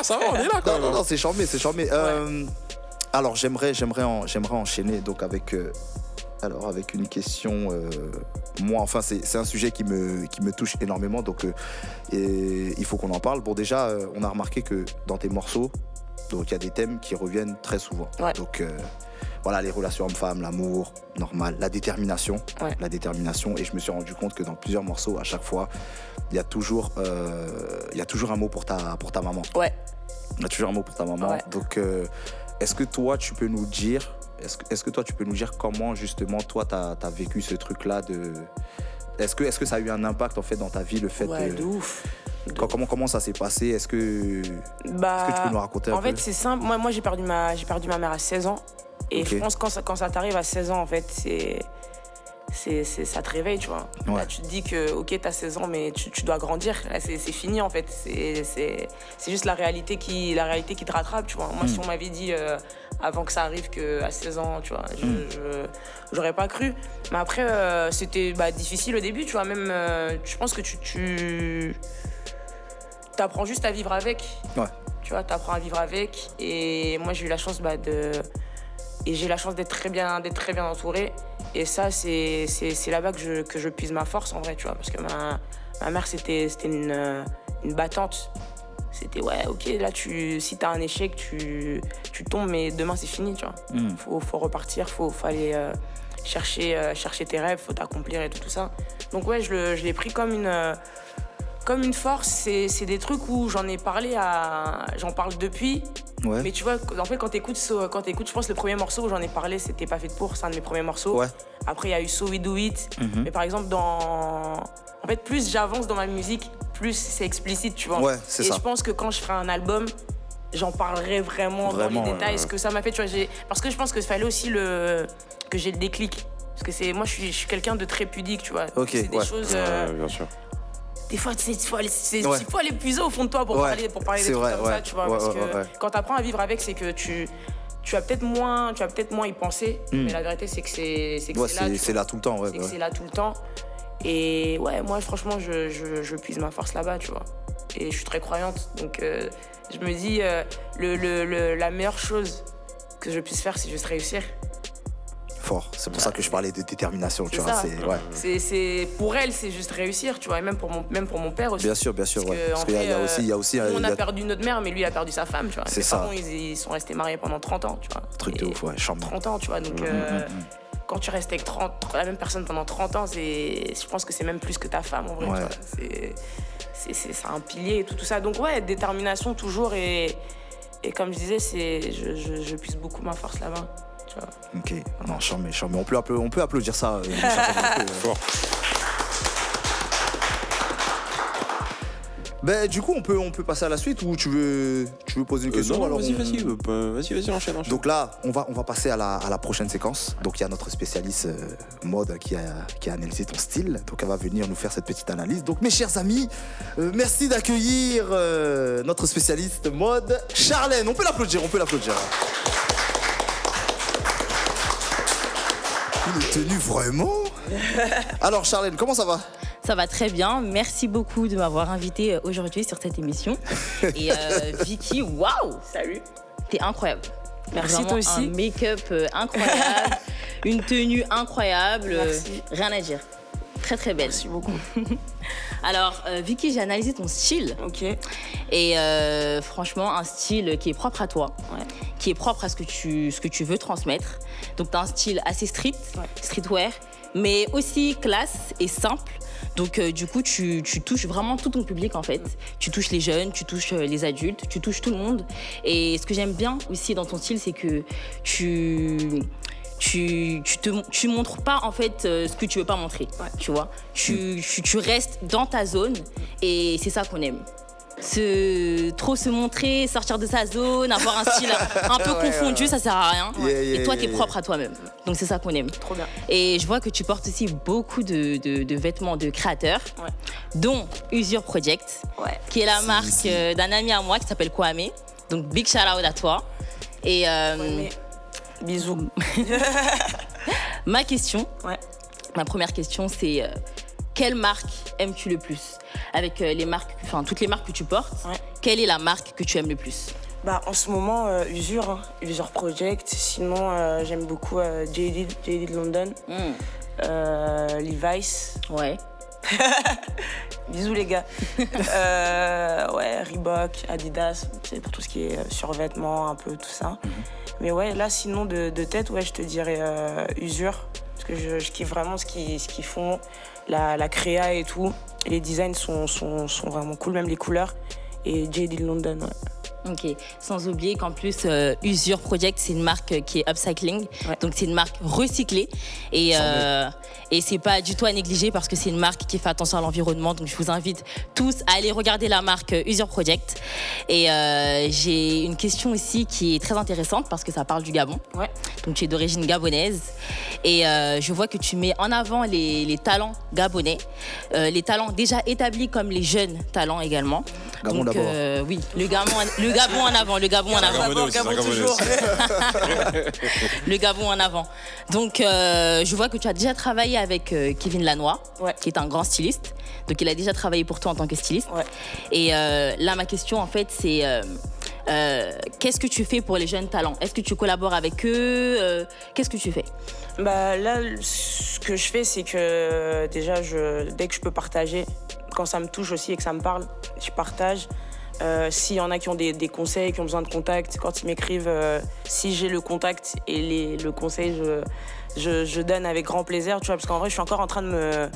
Ça va, on est là quand même. Non, c'est charmé. Alors, j'aimerais enchaîner donc avec Alors, avec une question, moi, enfin, c'est un sujet qui me touche énormément, donc il faut qu'on en parle. Bon, déjà, on a remarqué que dans tes morceaux, donc il y a des thèmes qui reviennent très souvent. Ouais. Donc, voilà, les relations hommes-femmes, l'amour, normal, la détermination. Ouais. La détermination. Et je me suis rendu compte que dans plusieurs morceaux, à chaque fois, il y a toujours un mot pour ta maman. Ouais. Il y a toujours un mot pour ta maman. Ouais. Donc, est-ce que toi, tu peux nous dire comment, justement, toi, t'as vécu ce truc-là de... Est-ce que ça a eu un impact, en fait, dans ta vie, le fait Ouais, de ouf. Comment ça s'est passé? Est-ce que tu peux nous raconter un peu? En fait, c'est simple. Moi j'ai perdu ma mère à 16 ans. Et Ok. je pense que quand ça t'arrive à 16 ans, en fait, ça te réveille, tu vois. Ouais. Là, tu te dis que, ok, t'as 16 ans, mais tu dois grandir. Là, c'est fini, en fait. C'est juste la réalité qui te rattrape, tu vois. Moi, si on m'avait dit avant que ça arrive qu'à 16 ans, tu vois, j'aurais pas cru. Mais après, c'était difficile au début, tu vois. Même, je pense que tu t'apprends juste à vivre avec. Ouais. Tu vois, t'apprends à vivre avec. Et moi, j'ai eu la chance d'être très bien entourée. Et ça, c'est là-bas que je puise ma force, en vrai, tu vois. Parce que ma mère, c'était une battante. C'était, ouais, ok, là, si t'as un échec, tu tombes, mais demain, c'est fini, tu vois. Faut repartir, faut aller chercher tes rêves, faut t'accomplir et tout ça. Donc, ouais, je l'ai pris comme une force. C'est des trucs où j'en parle depuis. Ouais. Mais tu vois, en fait, quand t'écoutes, je pense le premier morceau où j'en ai parlé, c'était Pas fait pour, c'est un de mes premiers morceaux. Ouais. Après, il y a eu So We Do It. Mais par exemple, en fait, plus j'avance dans ma musique, plus c'est explicite, tu vois. Ouais, c'est ça. Et je pense que quand je ferai un album, j'en parlerai vraiment dans les détails. Ce que ça m'a fait, tu vois, parce que je pense qu'il fallait aussi que j'ai le déclic. Parce que moi, je suis quelqu'un de très pudique, tu vois. Ok, c'est des ouais. choses... bien sûr. Des fois, il faut aller puiser au fond de toi pour parler des trucs comme ça, tu vois. Parce que quand tu apprends à vivre avec, c'est que tu vas peut-être moins y penser, mais la vérité, c'est que c'est là. C'est là tout le temps, ouais. C'est là tout le temps. Et ouais, moi, franchement, je puise ma force là-bas, tu vois. Et je suis très croyante. Donc, je me dis, la meilleure chose que je puisse faire, c'est juste réussir. Fort. C'est pour ça que je parlais de détermination, tu C'est vois. ça. Ouais. Pour elle, c'est juste réussir, tu vois. Et même pour mon père aussi. Bien sûr, Parce ouais. que, Parce en qu'il y a vrai, aussi. on a perdu notre mère, mais lui a perdu sa femme, tu vois. C'est Mes ça. parents, ils sont restés mariés pendant 30 ans, tu vois. Truc de Et ouf, ouais. Charmant. 30 ans, tu vois. Donc, quand tu restes avec la même personne pendant 30 ans, je pense que c'est même plus que ta femme, en vrai, Ouais. tu vois. C'est un pilier et tout ça. Donc, ouais, détermination toujours. Et comme je disais, je puise beaucoup ma force là-bas. Tu vois. Ok, non, charmé. On peut applaudir ça. Fort. Ben, du coup, on peut passer à la suite ou tu veux poser une question? Non, alors vas-y, enchaîne. Donc là, on va passer à la prochaine séquence. Donc il y a notre spécialiste mode qui a analysé ton style. Donc elle va venir nous faire cette petite analyse. Donc mes chers amis, merci d'accueillir notre spécialiste mode, Charlène. On peut l'applaudir. Une tenue vraiment. Alors Charlène, comment ça va? Ça va très bien. Merci beaucoup de m'avoir invité aujourd'hui sur cette émission. Et Vicky, waouh! Salut. T'es incroyable. Merci, Vraiment toi aussi. Un make-up incroyable, une tenue incroyable. Merci. Rien à dire. Très très belle. Merci beaucoup. Alors Vicky, j'ai analysé ton style. Ok. Et franchement, un style qui est propre à toi, Ouais. qui est propre à ce que tu veux transmettre. Donc t'as un style assez streetwear, mais aussi classe et simple. Donc du coup, tu touches vraiment tout ton public en fait. Tu touches les jeunes, tu touches les adultes, tu touches tout le monde. Et ce que j'aime bien aussi dans ton style, c'est que tu montres pas en fait ce que tu veux pas montrer. Ouais. Tu vois, tu restes dans ta zone et c'est ça qu'on aime. Trop se montrer, sortir de sa zone, avoir un style un peu confondu, ça sert à rien. Et toi, t'es propre à toi-même. Donc c'est ça qu'on aime. Trop bien. Et je vois que tu portes aussi beaucoup de vêtements de créateurs, Ouais. dont Usure Project, Ouais. qui est la marque d'un ami à moi qui s'appelle Kwame. Donc big shout out à toi. Et Mais bisous. ma question, Ouais. ma première question, c'est quelle marque aimes-tu le plus? Avec toutes les marques que tu portes, Ouais. quelle est la marque que tu aimes le plus? Bah, en ce moment, Usure, hein, Usure Project. Sinon, j'aime beaucoup JD de London, Levi's. Ouais. Bisous les gars. Ouais, Reebok, Adidas, c'est pour tout ce qui est survêtements, un peu tout ça. Mais ouais, là sinon de tête, ouais, je te dirais Usure. Parce que je kiffe vraiment ce qu'ils font, la créa et tout. Et les designs sont vraiment cool, même les couleurs. Et JD de London, ouais. Ok, sans oublier qu'en plus, Usure Project, c'est une marque qui est upcycling. Ouais. Donc, c'est une marque recyclée. Et c'est pas du tout à négliger parce que c'est une marque qui fait attention à l'environnement. Donc, je vous invite tous à aller regarder la marque Usure Project. Et j'ai une question aussi qui est très intéressante parce que ça parle du Gabon. Ouais. Donc, tu es d'origine gabonaise. Et je vois que tu mets en avant les talents gabonais. Les talents déjà établis comme les jeunes talents également. Gabon Donc, d'abord. oui, le Gabon en avant, le Gabon en avant. Gabonais aussi, Gabon c'est un Gabonais toujours. aussi. Le Gabon en avant. Donc, je vois que tu as déjà travaillé avec Kevin Lanois, Ouais. qui est un grand styliste. Donc, il a déjà travaillé pour toi en tant que styliste. Ouais. Et là, ma question, en fait, c'est qu'est-ce que tu fais pour les jeunes talents? Est-ce que tu collabores avec eux? Qu'est-ce que tu fais? Bah là, ce que je fais, c'est que déjà, dès que je peux partager, quand ça me touche aussi et que ça me parle, je partage. S'il y en a qui ont des conseils, qui ont besoin de contact, quand ils m'écrivent, si j'ai le contact et le conseil, je donne avec grand plaisir, tu vois, parce qu'en vrai, je suis encore en train de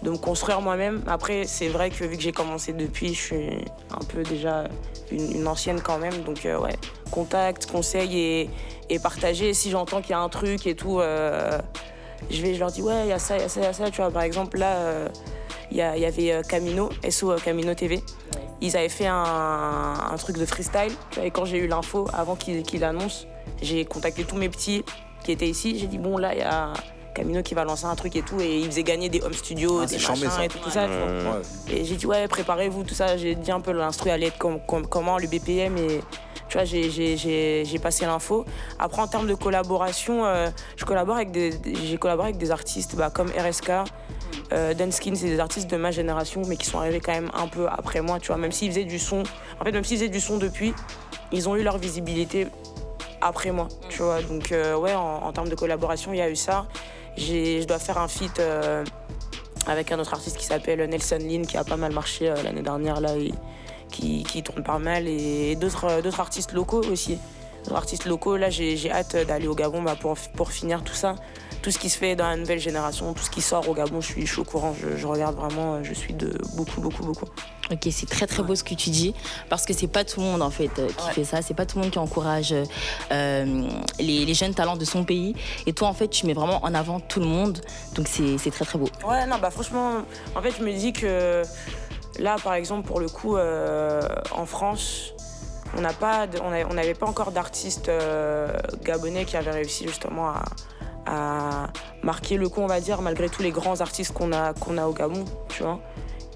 me construire moi-même. Après, c'est vrai que vu que j'ai commencé depuis, je suis un peu déjà une ancienne quand même. Donc, ouais, contact, conseil et partager. Si j'entends qu'il y a un truc et tout, je leur dis, ouais, il y a ça, il y a ça, il y a ça. Tu vois, par exemple, là, il y avait Camino, SO Camino TV. Ils avaient fait un truc de freestyle. Tu vois, et quand j'ai eu l'info, avant qu'il l'annonce, j'ai contacté tous mes petits qui étaient ici. J'ai dit, bon, là, il y a Camino qui va lancer un truc et tout. Et il faisait gagner des home studios, des c'est chambé, machins ça. et tout ça. Tu vois. Ouais. Et j'ai dit, ouais, préparez-vous, tout ça. J'ai dit un peu l'instru allait être comment, le BPM. Et tu vois, j'ai passé l'info. Après, en termes de collaboration, j'ai collaboré avec des artistes comme RSK. Dunskin, c'est des artistes de ma génération, mais qui sont arrivés quand même un peu après moi, tu vois. Même s'ils faisaient du son, depuis, ils ont eu leur visibilité après moi, tu vois. Donc, ouais, en termes de collaboration, il y a eu ça. Je dois faire un feat avec un autre artiste qui s'appelle Nelson Lin, qui a pas mal marché l'année dernière, là, et qui tourne pas mal, et d'autres artistes locaux aussi. D'autres artistes locaux, là, j'ai hâte d'aller au Gabon pour finir tout ça. Tout ce qui se fait dans la nouvelle génération, tout ce qui sort au Gabon, je suis au courant, je regarde vraiment, je suis de beaucoup. Ok, c'est très très beau ce que tu dis, parce que c'est pas tout le monde en fait qui fait ça, c'est pas tout le monde qui encourage les jeunes talents de son pays. Et toi en fait, tu mets vraiment en avant tout le monde, donc c'est très très beau. Ouais, non, bah franchement, en fait, je me dis que là, par exemple, pour le coup, en France, on n'avait pas encore d'artistes gabonais qui avaient réussi justement à marquer le coup, on va dire, malgré tous les grands artistes qu'on a au Gabon, tu vois.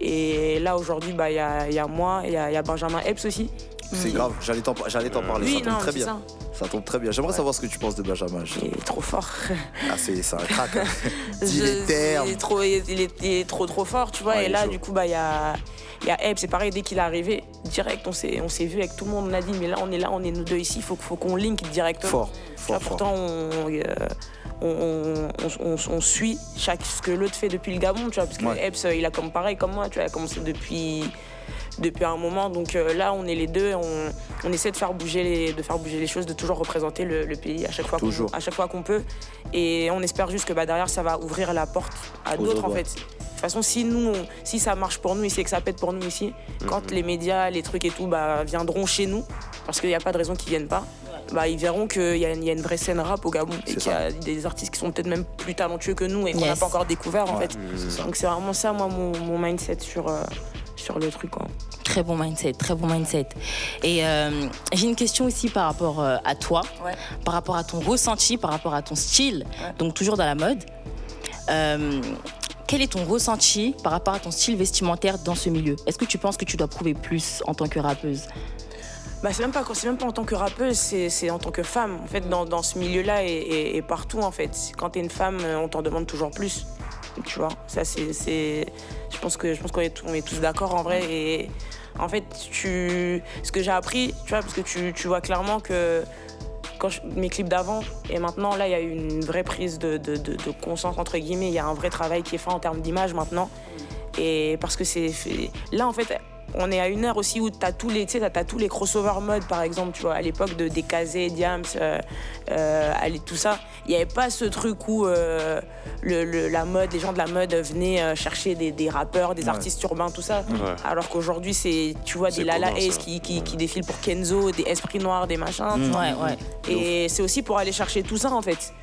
Et là, aujourd'hui, bah, y a moi, il y a Benjamin Epps aussi. C'est grave, j'allais t'en parler, Oui, ça tombe non, très c'est bien. Ça tombe très bien. J'aimerais savoir ce que tu penses de Benjamin. Il est trop fort. Ah, c'est un crack. Hein. Dis les termes. Il est trop fort, tu vois. Ouais, et il est là, chaud. du coup, bah, il y a Epps. C'est pareil, dès qu'il est arrivé, direct, on s'est vu avec tout le monde. On a dit, mais là, on est nous deux ici, il faut qu'on link directement. Fort. Pourtant, on suit ce que l'autre fait depuis le Gabon, tu vois, parce que Epps, il a pareil comme moi, tu vois, il a commencé depuis un moment. Donc là, on est les deux, on essaie de faire bouger les choses, de toujours représenter le pays à chaque fois qu'on peut. Et on espère juste que derrière, ça va ouvrir la porte à d'autres, en fait. De toute façon, si ça marche pour nous ici et que ça pète pour nous ici, quand les médias, les trucs et tout viendront chez nous, parce qu'il n'y a pas de raison qu'ils viennent pas, ils verront qu'il y a une vraie scène rap au Gabon et qu'il y a des artistes qui sont peut-être même plus talentueux que nous et qu'on n'a pas encore découvert, en fait. Donc c'est vraiment ça, moi, mon mindset sur le truc, quoi. Très bon mindset. Et j'ai une question aussi par rapport à toi, par rapport à ton ressenti, par rapport à ton style, donc toujours dans la mode. Quel est ton ressenti par rapport à ton style vestimentaire dans ce milieu? Est-ce que tu penses que tu dois prouver plus en tant que rappeuse? C'est même pas en tant que rappeuse, c'est en tant que femme. En fait, dans ce milieu-là et partout, en fait. Quand t'es une femme, on t'en demande toujours plus. Tu vois, ça, je pense qu'on est tous d'accord, en vrai. Et En fait, ce que j'ai appris, tu vois, parce que tu vois clairement que mes clips d'avant et maintenant, là, il y a eu une vraie prise de conscience, entre guillemets. Il y a un vrai travail qui est fait en termes d'image maintenant. Et parce que là, en fait, on est à une ère aussi où t'as tous les crossover mode, par exemple, tu vois, à l'époque de DKZ, Diams, tout ça. Il n'y avait pas ce truc où la mode, les gens de la mode venaient chercher des rappeurs, des artistes urbains, tout ça. Ouais. Alors qu'aujourd'hui, tu vois des Lala Ace qui défilent pour Kenzo, des Esprits Noirs, des machins. tu vois. Ouais. Et c'est aussi pour aller chercher tout ça, en fait.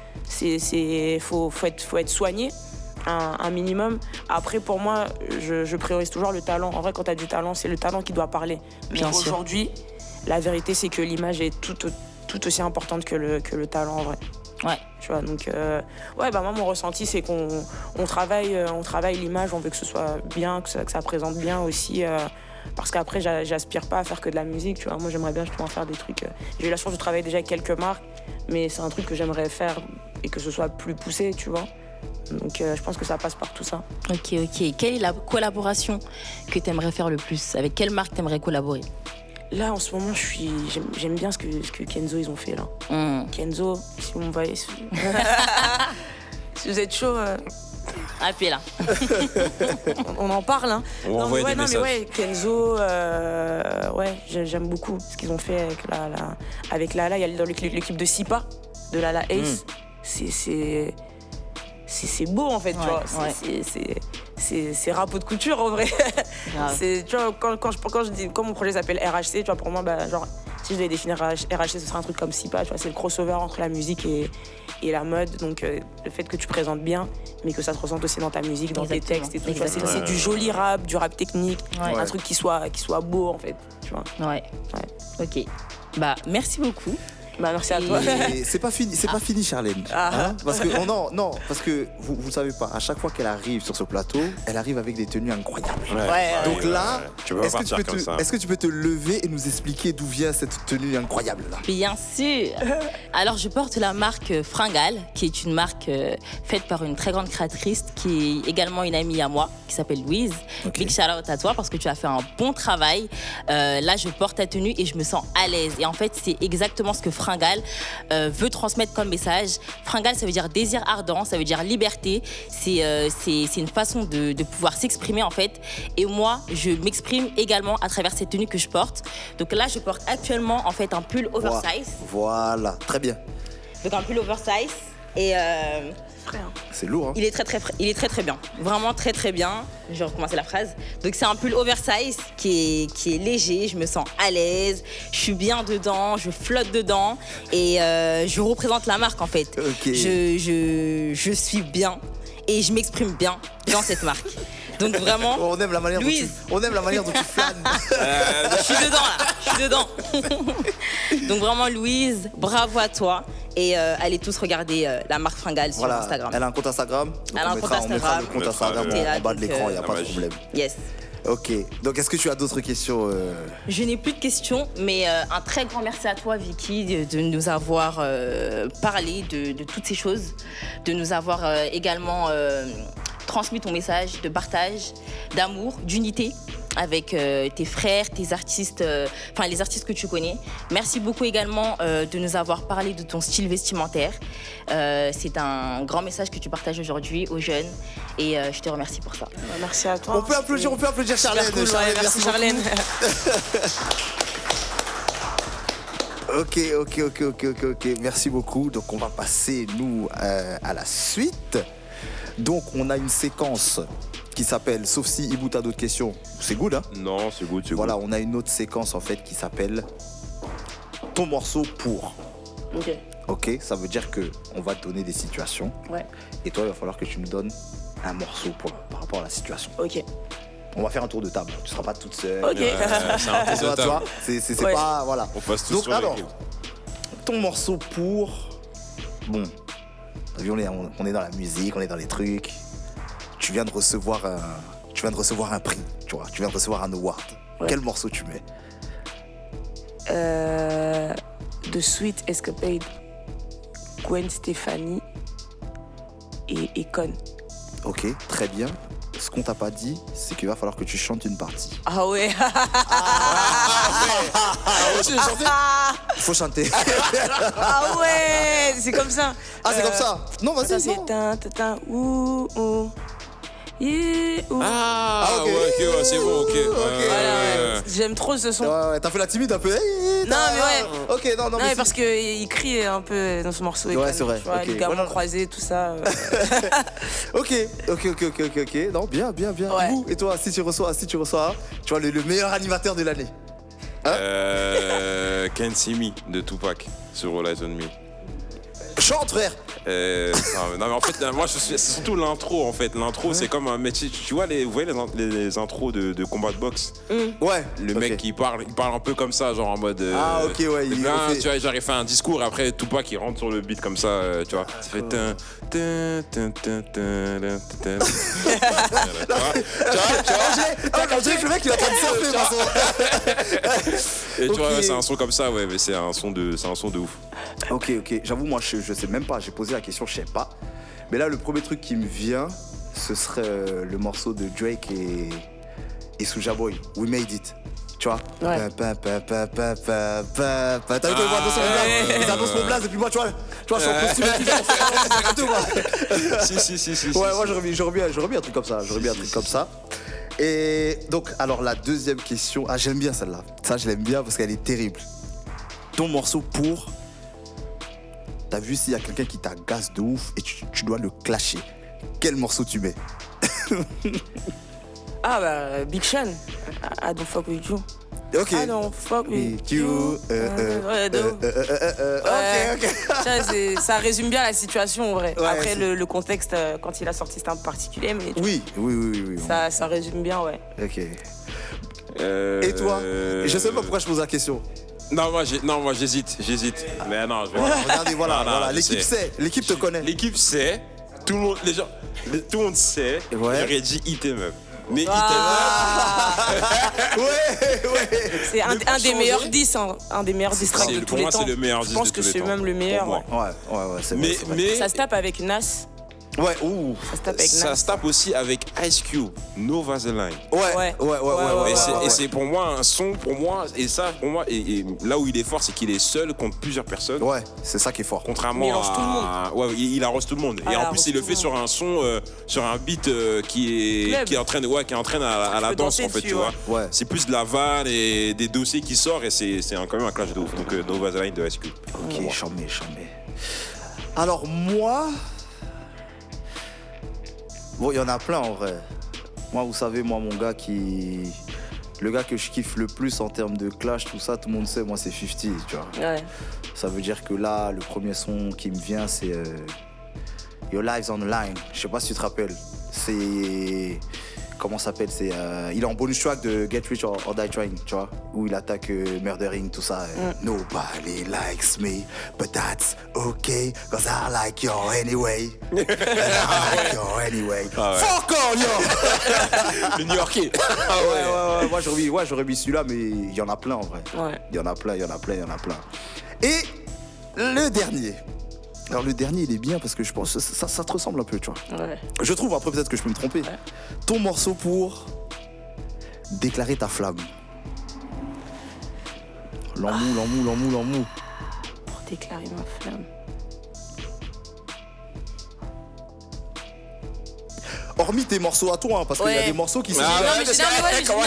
Faut être soigné. Un minimum. Après, pour moi, je priorise toujours le talent. En vrai, quand tu as du talent, c'est le talent qui doit parler. Mais Bien sûr. aujourd'hui, la vérité, c'est que l'image est tout aussi importante que le talent, en vrai. Ouais. Tu vois, donc, moi, mon ressenti, c'est qu'on travaille l'image, on veut que ce soit bien, que ça présente bien aussi. Parce qu'après, j'aspire pas à faire que de la musique, tu vois. Moi, j'aimerais bien justement faire des trucs. J'ai eu la chance de travailler déjà avec quelques marques, mais c'est un truc que j'aimerais faire et que ce soit plus poussé, tu vois. Donc je pense que ça passe par tout ça. Ok. Quelle est la collaboration que tu aimerais faire le plus? Avec quelle marque tu aimerais collaborer? Là, en ce moment, j'aime bien ce que Kenzo, ils ont fait, là. Kenzo, si vous me voyez... Si vous êtes chaud... Appuyez là. on en parle, hein. On va envoyer des messages. Mais ouais, Kenzo, j'aime beaucoup ce qu'ils ont fait avec Lala. Il y a dans l'équipe de Sipa, de Lala Ace. C'est beau, en fait, tu vois. C'est rap haute couture, en vrai. Tu vois, quand mon projet s'appelle RHC, tu vois, pour moi, si je devais définir RHC, ce serait un truc comme Sipa, tu vois, c'est le crossover entre la musique et la mode. Donc, le fait que tu présentes bien, mais que ça se ressente aussi dans ta musique, dans tes textes et tout. Tu vois, c'est du joli rap, du rap technique, un truc qui soit beau, en fait, tu vois. Ouais. Ok. Merci beaucoup. Merci à toi. Et c'est pas fini, Charlène. Hein, parce que parce que vous le savez pas, à chaque fois qu'elle arrive sur ce plateau, elle arrive avec des tenues incroyables. Donc là, tu peux pas partir comme ça. Est-ce que tu peux te lever et nous expliquer d'où vient cette tenue incroyable là? Bien sûr. Alors, je porte la marque Fringal, qui est une marque faite par une très grande créatrice, qui est également une amie à moi, qui s'appelle Louise. Ok. Big shout out à toi parce que tu as fait un bon travail. Là, je porte ta tenue et je me sens à l'aise. Et en fait, c'est exactement ce que Fringal veut transmettre comme message. Fringal, ça veut dire désir ardent, ça veut dire liberté. C'est une façon de pouvoir s'exprimer, en fait. Et moi, je m'exprime également à travers cette tenue que je porte. Donc là, je porte actuellement, en fait, un pull oversize. Voilà, très bien. Donc un pull oversize. Et C'est lourd, hein? il est très bien. Vraiment très bien. Je vais recommencer la phrase. Donc c'est un pull oversize qui est léger. Je me sens à l'aise. Je suis bien dedans. Je flotte dedans. Et je représente la marque, en fait. Ok. Je suis bien. Et je m'exprime bien dans cette marque. Donc vraiment, On aime la manière Louise. dont tu flânes. je suis dedans. Donc vraiment, Louise, bravo à toi. Et allez tous regarder la marque Fringal sur Voilà, Instagram. elle a un compte Instagram. Donc Elle a un compte on mettra Instagram. le compte Instagram T'es là, en bas de donc, l'écran, il n'y a pas de magie. problème. Yes. Ok, donc est-ce que tu as d'autres questions Je n'ai plus de questions, mais un très grand merci à toi, Vicky, de nous avoir parlé de toutes ces choses, de nous avoir également transmis ton message de partage, d'amour, d'unité avec tes frères, tes artistes, les artistes que tu connais. Merci beaucoup également de nous avoir parlé de ton style vestimentaire. C'est un grand message que tu partages aujourd'hui aux jeunes et je te remercie pour ça. Merci à toi. On peut applaudir Charlène. Super cool, Charlène, merci beaucoup. Charlène. Ok. Merci beaucoup. Donc, on va passer, nous, à la suite. Donc, on a une séquence qui s'appelle Sauf si Ibou t'as d'autres questions. C'est good, hein? Non, c'est good, c'est good. Voilà, on a une autre séquence, en fait, qui s'appelle Ton morceau pour. Ok. Ok, ça veut dire que on va te donner des situations. Ouais. Et toi, il va falloir que tu nous donnes un morceau par rapport à la situation. Ok. On va faire un tour de table. Tu seras pas toute seule. Ok. C'est un Tu vois, total. tu vois, c'est Ouais. pas. Voilà. On passe tous Donc, sur la alors, grille. ton morceau pour. Bon. On est dans la musique, on est dans les trucs. Tu viens de recevoir un prix, tu vois. Tu viens de recevoir un award. Ouais. Quel morceau tu mets? The Sweet Escapade, Gwen Stefani et Econ. Ok, très bien. ce qu'on t'a pas dit, c'est qu'il va falloir que tu chantes une partie. Ah ouais. Faut chanter. Ah ouais. C'est comme ça. Ah, c'est comme ça. Non, Ça, vas-y, c'est non. tin, ouh, ouh. Yeah, ouh. Ah, ok. ouais, ok, ouais, c'est bon, ok. Voilà, ouais. J'aime trop ce son. Ouais, t'as fait la timide un peu. Non, mais ouais. Ok, non, Non, mais mais parce qu'il crie un peu dans ce morceau. Ouais, c'est vrai, Tu vois, ok. les gamins Voilà. croisés, tout ça. Ok. Non, bien. Ouais. Vous, et toi, si tu reçois, tu vois, le meilleur animateur de l'année. Can't See Me de Tupac sur All Eyes on Me. Chante, frère. Non mais en fait moi c'est surtout l'intro en fait. L'intro c'est comme un métier. Tu vois vous voyez les intros de combat de boxe. Ouais. Le ok. mec il parle un peu comme ça, genre en mode. Ah, ok, ouais, il ben, fait- tu vois, genre il fait un discours et après Tupac il rentre sur le beat comme ça, tu vois. Ça fait. Tu vois, On dirait que le mec il est en train de surfer, façon. et tu vois, Ok. c'est un son comme ça, ouais, mais c'est un son de ouf. Ok. J'avoue, moi, je sais même pas. J'ai posé la question, je sais pas. Mais là, le premier truc qui me vient, ce serait le morceau de Drake et Soulja Boy, We Made It. Tu vois? Ouais. T'as vu, ils annoncent mon blaze. Ils annoncent mon blaze, et puis moi, tu vois, je suis en costume et tout, j'en fais tout, moi. Si. Ouais, moi, j'aurais mis un truc comme ça. Et donc, alors, la deuxième question. Ah, j'aime bien celle-là. Ça, je l'aime bien parce qu'elle est terrible. Ton morceau pour. T'as vu s'il y a quelqu'un qui t'agace de ouf et tu dois le clasher. Quel morceau tu mets? Ah bah, Big Sean. I don't fuck with you. Ok. I don't fuck with With you. Ouais, de ouf. Ouais. Ok. Ça, ça résume bien la situation en vrai. Ouais, Après, c'est- le contexte, quand il a sorti, c'était un peu particulier, mais Oui. ça résume bien, ouais. Ok. Et toi? Et je sais pas pourquoi je pose la question. Non, moi j'hésite. Mais non, je vais. Regardez, voilà, Non, voilà. je L'équipe sais. sait, l'équipe te connaît. L'équipe sait, tout le monde, tout le monde sait. Ouais. J'aurais dit Hit 'em Up. Mais Ouais. C'est un pas des changer. meilleurs 10, hein, un des meilleurs 10 tracks de tous pour les moi, temps. c'est le meilleur Je 10 pense de que tous les c'est temps. même le Pour meilleur. moi. Ouais, c'est vrai. Mais Ça se tape avec Nas. Ouais, ouh. Ça se tape avec ça Nas. se tape aussi avec Ice Cube, No Vaseline. Ouais. Et c'est pour moi un son, et là où il est fort, c'est qu'il est seul contre plusieurs personnes. Ouais, c'est ça qui est fort. Contrairement Mais il arrose tout le à. Ouais, il arrose tout le monde. Ah, et il en arrose plus, il le tout fait le sur un son, sur un beat qui Club. entraîne à la peux danse, danser en fait, dessus, tu vois. ouais. C'est plus de la vanne et des dossiers qui sortent, et c'est quand même un clash de ouf. Donc, No Vaseline de Ice Cube. Ok, chambé. Alors moi... Bon, il y en a plein en vrai. Moi, vous savez, mon gars qui... Le gars que je kiffe le plus en termes de clash, tout ça, tout le monde sait, moi, c'est 50, tu vois. Ouais. Ça veut dire que là, le premier son qui me vient, c'est Your Life's on the Line. Je sais pas si tu te rappelles. C'est... Comment ça s'appelle? C'est il est en bonus track de Get Rich or Die Trying, tu vois, où il attaque Murdering, tout ça. Nobody likes me, but that's okay, cause I like you anyway. And I like you anyway. Ah ouais. Fuck all, yo! Le New Yorkais. Ouais. Moi, j'aurais mis celui-là, mais il y en a plein en vrai. Ouais. Il y en a plein. Et le dernier. Alors le dernier, il est bien parce que je pense que ça te ressemble un peu, tu vois. Ouais. Je trouve, après peut-être que je peux me tromper. Ton morceau pour déclarer ta flamme. L'emmou. Pour déclarer ma flamme. Hormis tes morceaux à toi, hein, parce qu'il y a Ouais. des morceaux qui sont... Ah, Non, ouais,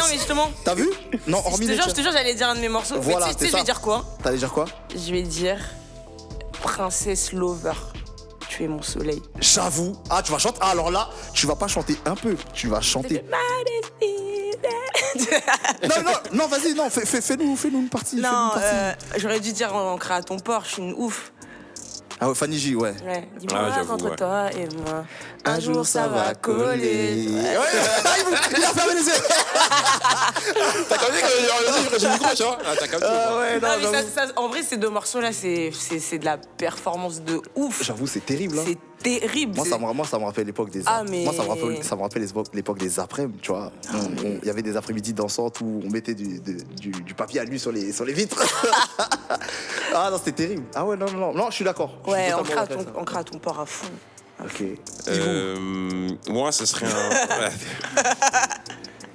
mais justement. T'as vu? Non, hormis les Je te jure, j'allais dire un de mes morceaux. Voilà, Mais tu sais, c'est je vais ça. dire quoi? T'allais dire quoi? Je vais dire Princesse Lover. Tu es mon soleil. J'avoue. Ah, tu vas chanter. Ah, alors là, tu vas pas chanter un peu. Tu vas chanter. Non, vas-y, non, fais-nous une partie. Non, fais-nous une partie. j'aurais dû dire en créaton port, je suis une ouf. Ah ouais, Fanny J, ouais. Ouais, dis-moi Ah, j'avoue, entre ouais. toi et moi. Un jour ça va coller. Ouais, il a fermé les yeux. T'as capté que j'ai le micro, tu vois? Ah, t'as capté. Ouais, Non, mais j'avoue. en vrai, ces deux morceaux-là, c'est de la performance de ouf. J'avoue, c'est terrible. Hein. C'est terrible. Moi, ça me rappelle l'époque des. Ah, mais- Moi, ça me rappelle l'époque des après-midi, tu vois. Il y avait des après-midi dansantes où on mettait du papier à lui sur les vitres. Ah non, c'était terrible. Ah ouais, non, je suis d'accord. Je suis Ouais, totalement d'accord avec ça. on crée ton port à fond. Ok. Moi, ce serait un.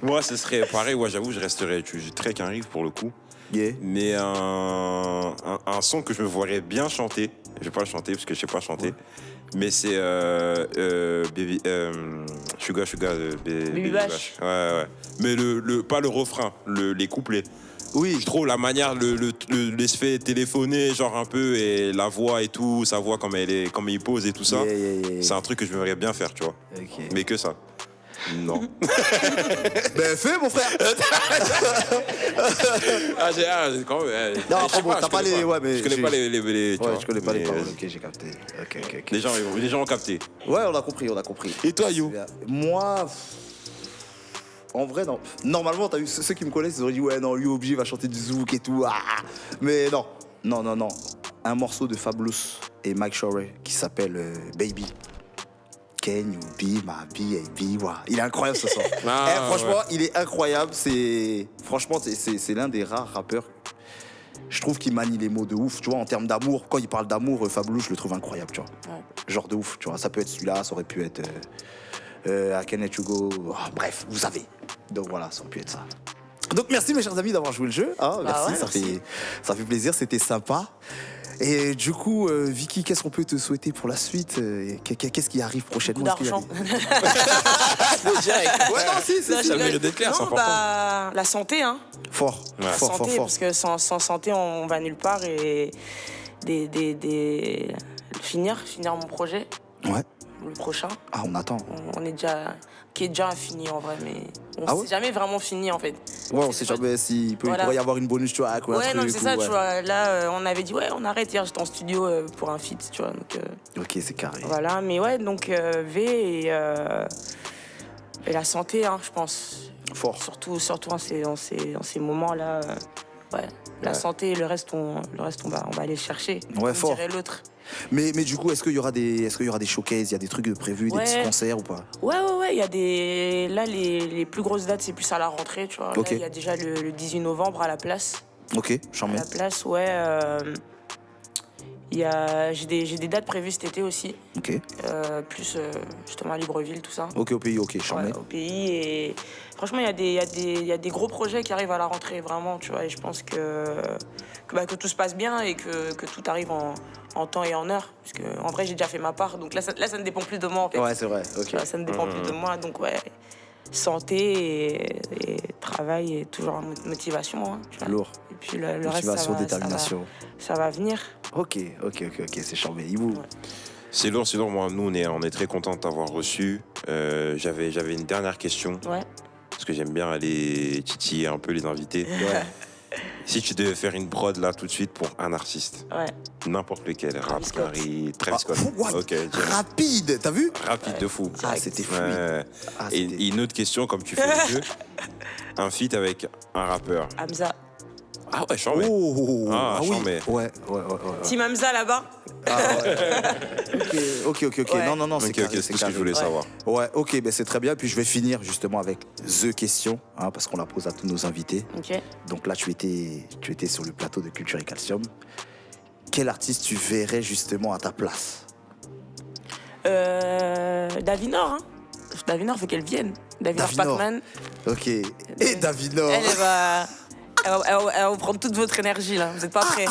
Moi, ce serait pareil. Ouais, j'avoue, je resterais très qu'un riff pour le coup. Yeah. Mais un son que je me voudrais bien chanter. Je vais pas le chanter parce que je sais pas chanter. Mais c'est Baby, Sugar Baby Bash. Ouais. Mais pas le refrain, les couplets. Oui. Je trouve la manière, l'effet téléphoné, genre un peu, et la voix et tout, sa voix comme il pose et tout ça. Yeah. C'est un truc que je voudrais bien faire, tu vois. Ok. Mais que ça. Non. Ben fais mon frère. Quand même. Non, après, bon, t'as pas les. Ouais, mais. Je connais pas les tu vois. je connais pas les Mais, paroles. Ok, j'ai capté. Ok. Les gens ont capté. Ouais, on a compris. Et toi, You? Moi. En vrai, non. Normalement, t'as vu, ceux qui me connaissent, ils auraient dit, ouais, non, lui, obligé, il va chanter du zouk et tout. Ah. Mais non. Un morceau de Fabulous et Mike Shorey qui s'appelle Baby. Can you be my baby? Wow. Il est incroyable ce son. Franchement, il est incroyable. Franchement, c'est l'un des rares rappeurs. Je trouve qu'il manie les mots de ouf. Tu vois, en termes d'amour, quand il parle d'amour, Fabulous, je le trouve incroyable, tu vois. Ouais. Genre de ouf, tu vois. Ça peut être celui-là, ça aurait pu être I Can Let You Go. Oh, bref, vous savez. Donc voilà, ça aurait pu être ça. Donc merci mes chers amis d'avoir joué le jeu. Ah, merci, merci. Ça fait plaisir, c'était sympa. Et du coup, Vicky, qu'est-ce qu'on peut te souhaiter pour la suite? Qu'est-ce qui arrive prochainement? Beaucoup d'argent. Ouais, non, si, Ça mérite d'être clair, c'est important. La santé, hein. Fort. Fort. Parce que sans santé, on va nulle part. Et finir mon projet. Ouais. Le prochain. Ah, on attend. Qui est déjà fini en vrai, mais on s'est jamais vraiment fini en fait. Ouais, on sait jamais s'il pourrait y avoir une bonus, tu vois. Ouais, non, c'est ça, tu vois. Là, on avait dit, ouais, on arrête. Hier, j'étais en studio pour un feat, tu vois. Donc, ok, c'est carré. Voilà, mais ouais, donc V et la santé, hein, je pense. Fort. Surtout en ces moments-là. Ouais. La santé, le reste, on va aller le chercher. Ouais, fort. Dirait l'autre. Mais du coup, est-ce qu'il y aura des showcases, il y a des trucs de prévus, des petits concerts ou pas? Ouais, il y a des. Là, les plus grosses dates, c'est plus à la rentrée, tu vois. Ok. Là, il y a déjà le 18 novembre à la place. Ok, j'en mets. À la place, ouais. J'ai des dates prévues cet été aussi. Ok. Plus justement à Libreville, tout ça. Ok, au pays, ok, j'en mets. Au pays. Et franchement, il y a des gros projets qui arrivent à la rentrée, vraiment, tu vois. Et je pense que tout se passe bien et que tout arrive en temps et en heure. Parce que, en vrai, j'ai déjà fait ma part. Donc là, ça ne dépend plus de moi, en fait. Ouais, c'est vrai. Ok. Tu vois, ça ne dépend plus de moi. Donc, ouais, santé et travail et toujours motivation. Hein, tu vois. Lourd. Et puis le reste, motivation, détermination. Ça va venir. Ok, c'est charmé. Ibu. Ouais. C'est lourd. Moi, nous, on est très contents de t'avoir reçu. J'avais une dernière question. Ouais. Parce que j'aime bien aller titiller un peu les invités. Ouais. Si tu devais faire une prod là tout de suite pour un artiste, Ouais. n'importe lequel, rap, Scott. Paris, Travis Scott. What? Ok, direct. Rapide, t'as vu? Rapide de fou. Ah, c'était fluide. Ouais. Ah, Et c'était- une autre question, comme tu fais le jeu, un feat avec un rappeur. Hamza. Ah ouais, j'en mets. Oh, Ah, oui. j'en mets. Ouais. Team Hamza là-bas. Ah, ouais. Ok. Ouais. Non, c'est Ok, carré, c'est tout ce que je voulais savoir. Ouais, ok, c'est très bien. Puis je vais finir justement avec The Question, hein, parce qu'on la pose à tous nos invités. Ok. Donc là, tu étais sur le plateau de Culture et Calcium. Quel artiste tu verrais justement à ta place? Davinor, hein. Davinor, faut qu'elle vienne. Davinor Pacman. Ok. Et Davinor. Elle va prendre toute votre énergie là. Vous êtes pas prêts?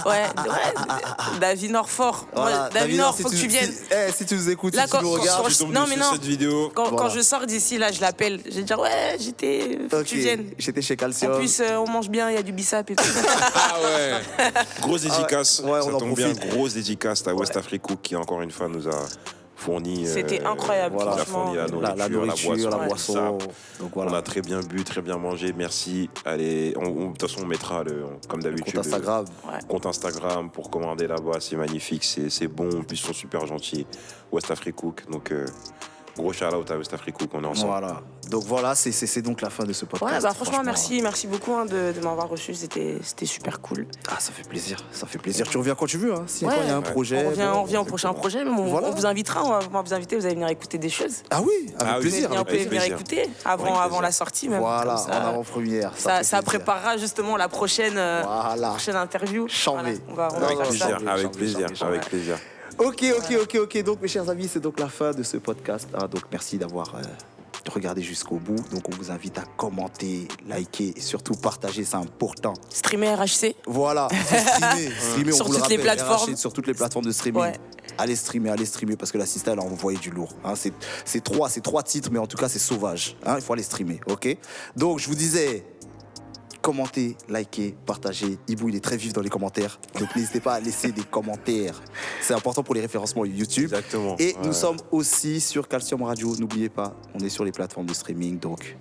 Ouais. Davinor fort. Voilà, Moi, Davinor, faut que tu viennes. Si tu nous écoutes, Là, si tu nous regardes. Je tombe non, sur mais non. cette vidéo. Quand je sors d'ici, là, je l'appelle. Je vais dire, ouais, faut que tu viennes. J'étais chez Calcium. En plus, on mange bien, il y a du bissap et tout. Ah ouais. Grosse dédicace. ouais, ça on en tombe bien. profite. Grosse dédicace à West Africa qui encore une fois nous a fourni. C'était incroyable, Voilà, il a franchement. fourni La nourriture, la boisson. Donc On voilà. a très bien bu, très bien mangé. Merci. Allez, de toute façon, on mettra comme d'habitude Compte Instagram. compte Instagram pour commander là-bas. C'est magnifique, c'est bon. En plus, ils sont super gentils. West Africa Cook. Donc, gros shout-out à West Africa Cook. On est ensemble. Voilà. Donc voilà, c'est donc la fin de ce podcast. Ouais, franchement, merci beaucoup hein, de m'avoir reçu. C'était super cool. Ah, ça fait plaisir. Tu reviens quand tu veux, hein. Si quand il y a un projet. On revient au prochain projet, mais on vous invitera, on va vous inviter, vous allez venir écouter des choses. Ah oui, avec plaisir. Vous pouvez venir plaisir. écouter avant la sortie même. Voilà, Comme ça, en avant-première. ça préparera justement la prochaine Voilà. interview. Chambé. Voilà, on va Avec faire ça. plaisir, avec plaisir, Chambé. avec plaisir. Ok. Donc, mes chers amis, c'est donc la fin de ce podcast. Hein. Donc, merci d'avoir regardé jusqu'au bout. Donc, on vous invite à commenter, liker et surtout partager. C'est important. Streamer RHC. Voilà. Streamer, Sur on vous le toutes les rappelle, plateformes. RHC, sur toutes les plateformes de streaming. Ouais. Allez streamer parce que la Sista, elle a envoyé du lourd. Hein. C'est trois titres, mais en tout cas, c'est sauvage. Hein. Il faut aller streamer, ok? Donc, je vous disais, commentez, likez, partagez. Ibou, il est très vif dans les commentaires. Donc, n'hésitez pas à laisser des commentaires. C'est important pour les référencements YouTube. Exactement. Et nous sommes aussi sur Calcium Radio. N'oubliez pas, on est sur les plateformes de streaming. Donc,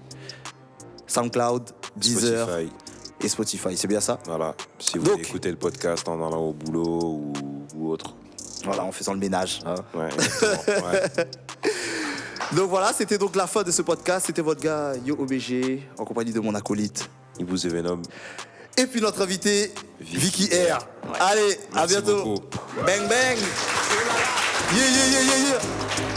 SoundCloud, Deezer Spotify. et Spotify. C'est bien ça? Voilà. Si vous Donc- écoutez le podcast en allant au boulot ou autre. Voilà, en faisant le ménage. Hein. Ouais, exactement. Ouais. Donc voilà, c'était donc la fin de ce podcast. C'était votre gars Yo OBG en compagnie de mon acolyte. Ibou Venom. Et puis notre invité, Vicky R. Ouais. Allez, à Merci bientôt. beaucoup. Bang bang. Yeah.